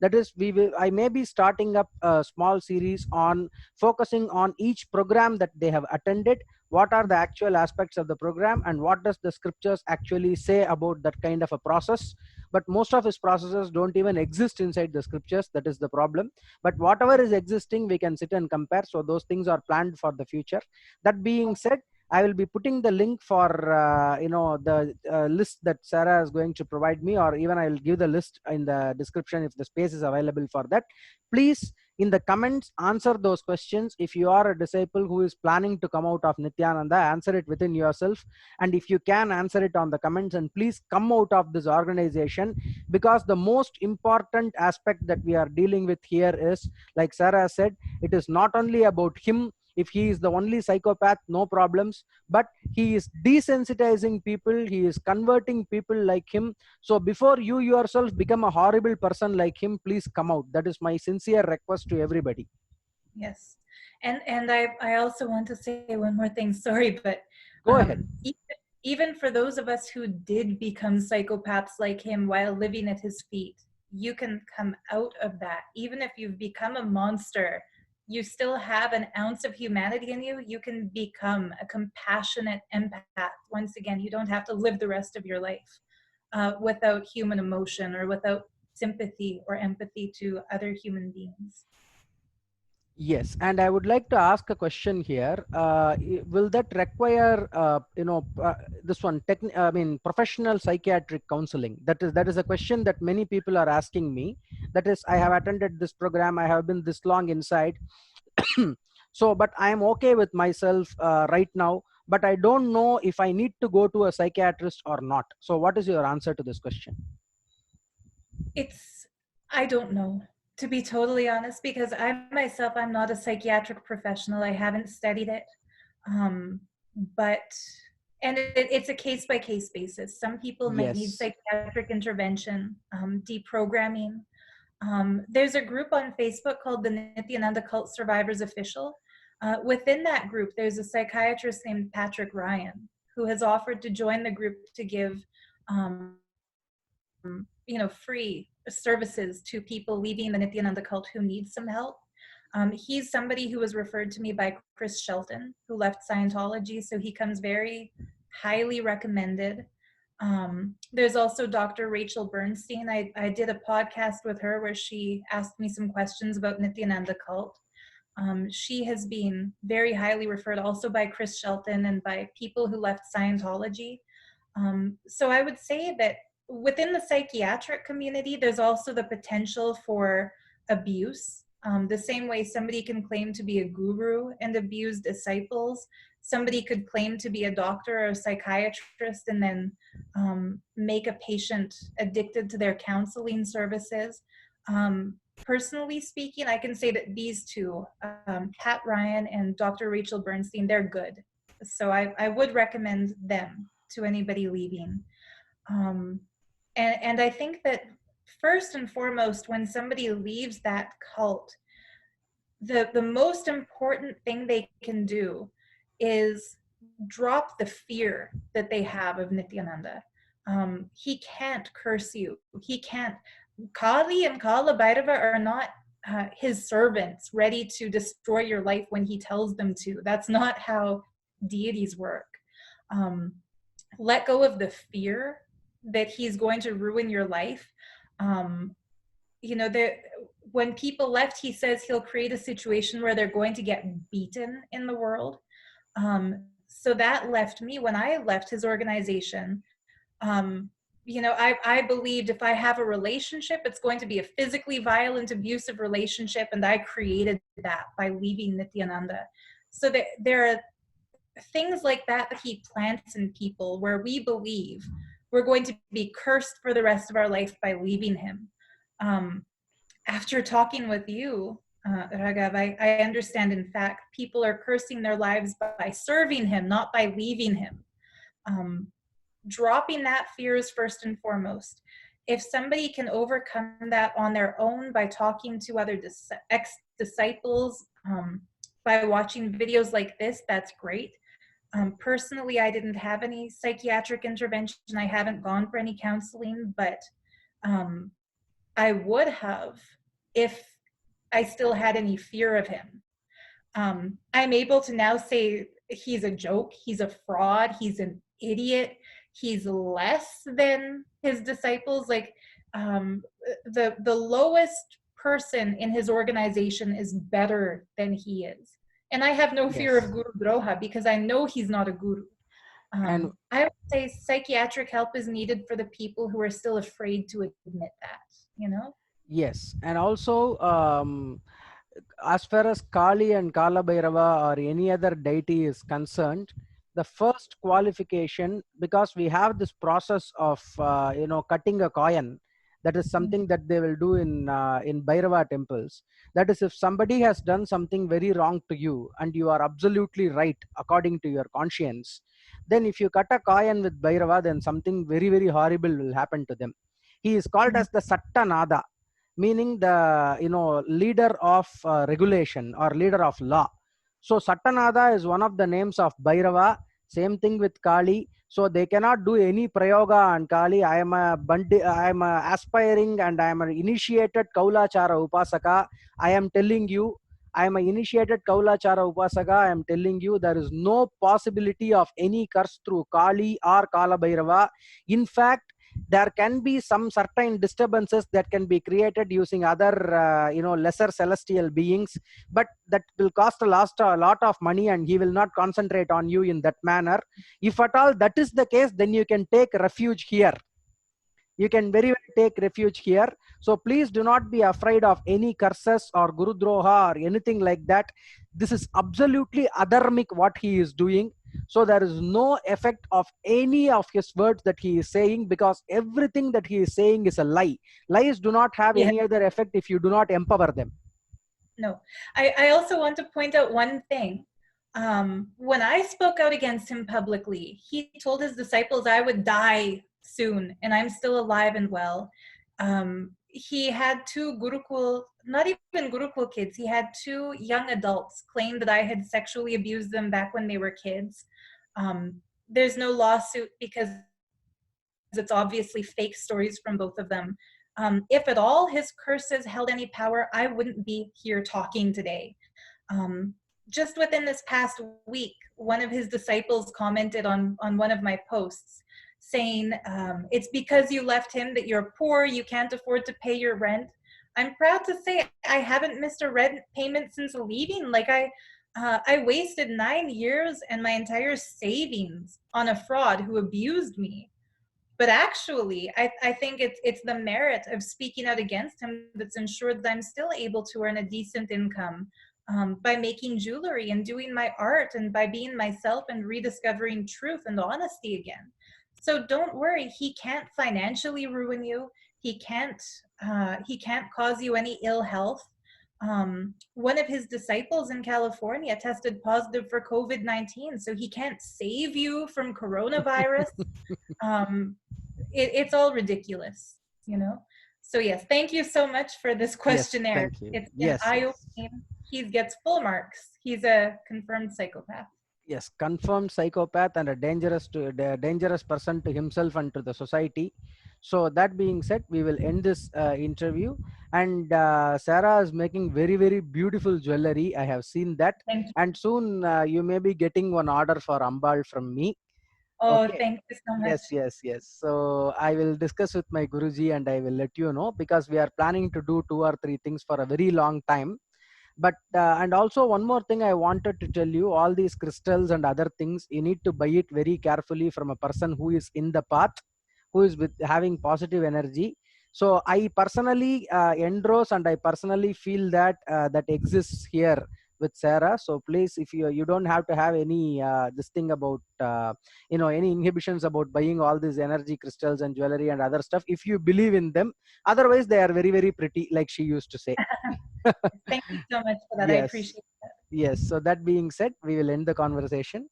That is, I may be starting up a small series on focusing on each program that they have attended. What are the actual aspects of the program, and what does the scriptures actually say about that kind of a process? But most of his processes don't even exist inside the scriptures. That is the problem. But whatever is existing, we can sit and compare. So those things are planned for the future. That being said, I will be putting the link for the list that Sarah is going to provide me, or even I will give the list in the description if the space is available for that. Please, in the comments, answer those questions. If you are a disciple who is planning to come out of Nithyananda, answer it within yourself. And if you can, answer it on the comments, and please come out of this organization, because the most important aspect that we are dealing with here is, like Sarah said, it is not only about him. If he is the only psychopath, no problems, but he is desensitizing people, he is converting people like him. So before you yourself become a horrible person like him, please come out. That is my sincere request to everybody. Yes. And I also want to say one more thing. Sorry, but Go ahead. even for those of us who did become psychopaths like him while living at his feet, you can come out of that. Even if you've become a monster, you still have an ounce of humanity in you. You can become a compassionate empath. Once again, you don't have to live the rest of your life without human emotion or without sympathy or empathy to other human beings. Yes, and I would like to ask a question here. Will that require, this one, professional psychiatric counseling? That is a question that many people are asking me. That is, I have attended this program, I have been this long inside. So, but I am okay with myself right now. But I don't know if I need to go to a psychiatrist or not. So, what is your answer to this question? I don't know, to be totally honest, because I'm not a psychiatric professional. I haven't studied it. But, and it's a case by case basis. Some people might need Yes. psychiatric intervention, deprogramming. There's a group on Facebook called the Nithyananda Cult Survivors Official. Within that group, there's a psychiatrist named Patrick Ryan who has offered to join the group to give free services to people leaving the Nithyananda cult who need some help. He's somebody who was referred to me by Chris Shelton, who left Scientology, so he comes very highly recommended. There's also Dr. Rachel Bernstein. I did a podcast with her where she asked me some questions about Nithyananda cult. She has been very highly referred also by Chris Shelton and by people who left Scientology. So I would say that within the psychiatric community, there's also the potential for abuse. The same way somebody can claim to be a guru and abuse disciples, somebody could claim to be a doctor or a psychiatrist and then make a patient addicted to their counseling services. Personally speaking, I can say that these two, Pat Ryan and Dr. Rachel Bernstein, they're good. So I would recommend them to anybody leaving. And I think that first and foremost, when somebody leaves that cult, the most important thing they can do is drop the fear that they have of Nithyananda. He can't curse you. He can't. Kali and Kala Bhairava are not his servants ready to destroy your life when he tells them to. That's not how deities work. Let go of the fear that he's going to ruin your life. When people left, he says he'll create a situation where they're going to get beaten in the world. So that left me, when I left his organization, I believed if I have a relationship, it's going to be a physically violent, abusive relationship, and I created that by leaving Nithyananda. So there are things like that he plants in people where we believe we're going to be cursed for the rest of our life by leaving him. After talking with you, Raghav, I understand, in fact, people are cursing their lives by serving him, not by leaving him. Dropping that fear is first and foremost. If somebody can overcome that on their own by talking to other ex-disciples, by watching videos like this, that's great. Personally, I didn't have any psychiatric intervention. I haven't gone for any counseling, but I would have if I still had any fear of him. I'm able to now say he's a joke, he's a fraud, he's an idiot, he's less than his disciples. Like the lowest person in his organization is better than he is. And I have no fear of Guru Droha because I know he's not a guru. And I would say psychiatric help is needed for the people who are still afraid to admit that, you know? yes, and also as far as Kali and Kala Bhairava or any other deity is concerned, the first qualification, because we have this process of cutting a coin, that is something that they will do in Bhairava temples. That is, if somebody has done something very wrong to you and you are absolutely right according to your conscience, then if you cut a coin with Bhairava, then something very, very horrible will happen to them. He is called as the Sattanada, meaning the leader of regulation or leader of law. So Sattanada is one of the names of Bhairava. Same thing with Kali. So they cannot do any prayoga on Kali. I am a aspiring and I am an initiated Kaulachara Upasaka. I am telling you, I am an initiated Kaulachara Upasaka. I am telling you, there is no possibility of any curse through Kali or Kala Bhairava. In fact, there can be some certain disturbances that can be created using other lesser celestial beings, but that will cost a lot of money and he will not concentrate on you in that manner. If at all that is the case, then you can take refuge here. You can very well take refuge here. So please do not be afraid of any curses or Guru Droha or anything like that. This is absolutely adharmic what he is doing. So there is no effect of any of his words that he is saying, because everything that he is saying is a lie. Lies do not have any other effect if you do not empower them. No, I also want to point out one thing. When I spoke out against him publicly, he told his disciples I would die soon and I'm still alive and well. He had two Gurukul, not even Gurukul kids, he had two young adults claim that I had sexually abused them back when they were kids. There's no lawsuit because it's obviously fake stories from both of them. If at all his curses held any power, I wouldn't be here talking today. Just within this past week, one of his disciples commented on one of my posts saying, it's because you left him that you're poor, you can't afford to pay your rent. I'm proud to say I haven't missed a rent payment since leaving. Like I wasted 9 years and my entire savings on a fraud who abused me. But actually, I think it's the merit of speaking out against him that's ensured that I'm still able to earn a decent income by making jewelry and doing my art and by being myself and rediscovering truth and honesty again. So don't worry, he can't financially ruin you. He can't cause you any ill health. One of his disciples in California tested positive for COVID-19, so he can't save you from coronavirus. um, it's all ridiculous, you know. So yes, thank you so much for this Yes, questionnaire. thank you. It's been Yes, yes. eye-opening. He gets full marks. He's a confirmed psychopath. Yes, confirmed psychopath and a dangerous person to himself and to the society. So that being said, we will end this interview. And Sarah is making very, very beautiful jewelry. I have seen that. Thank you. And soon you may be getting one order for Ambal from me. Oh, Okay. thank you so much. Yes. So I will discuss with my Guruji and I will let you know, because we are planning to do 2 or 3 things for a very long time. But and also one more thing I wanted to tell you, all these crystals and other things, you need to buy it very carefully from a person who is in the path, who is with having positive energy. So I personally endorse and I personally feel that that exists here with Sarah. So please, if you don't have to have any this thing about any inhibitions about buying all these energy crystals and jewelry and other stuff, if you believe in them. Otherwise they are very, very pretty, like she used to say. Thank you so much for that. I Yes. appreciate it. Yes. So that being said, we will end the conversation.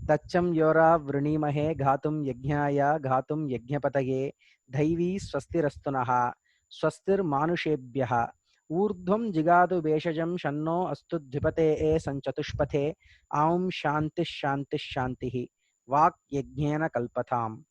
Tacham yora vrunimahe ghatum yajnaya ghatum yajnapataye dhaivi swastirastunaha swastir manushebhyaha urdhvam jigadu beshajam shanno astu dhipate e sanchatushpathe aum shanti shanti shantihi vak yajnena kalpatham.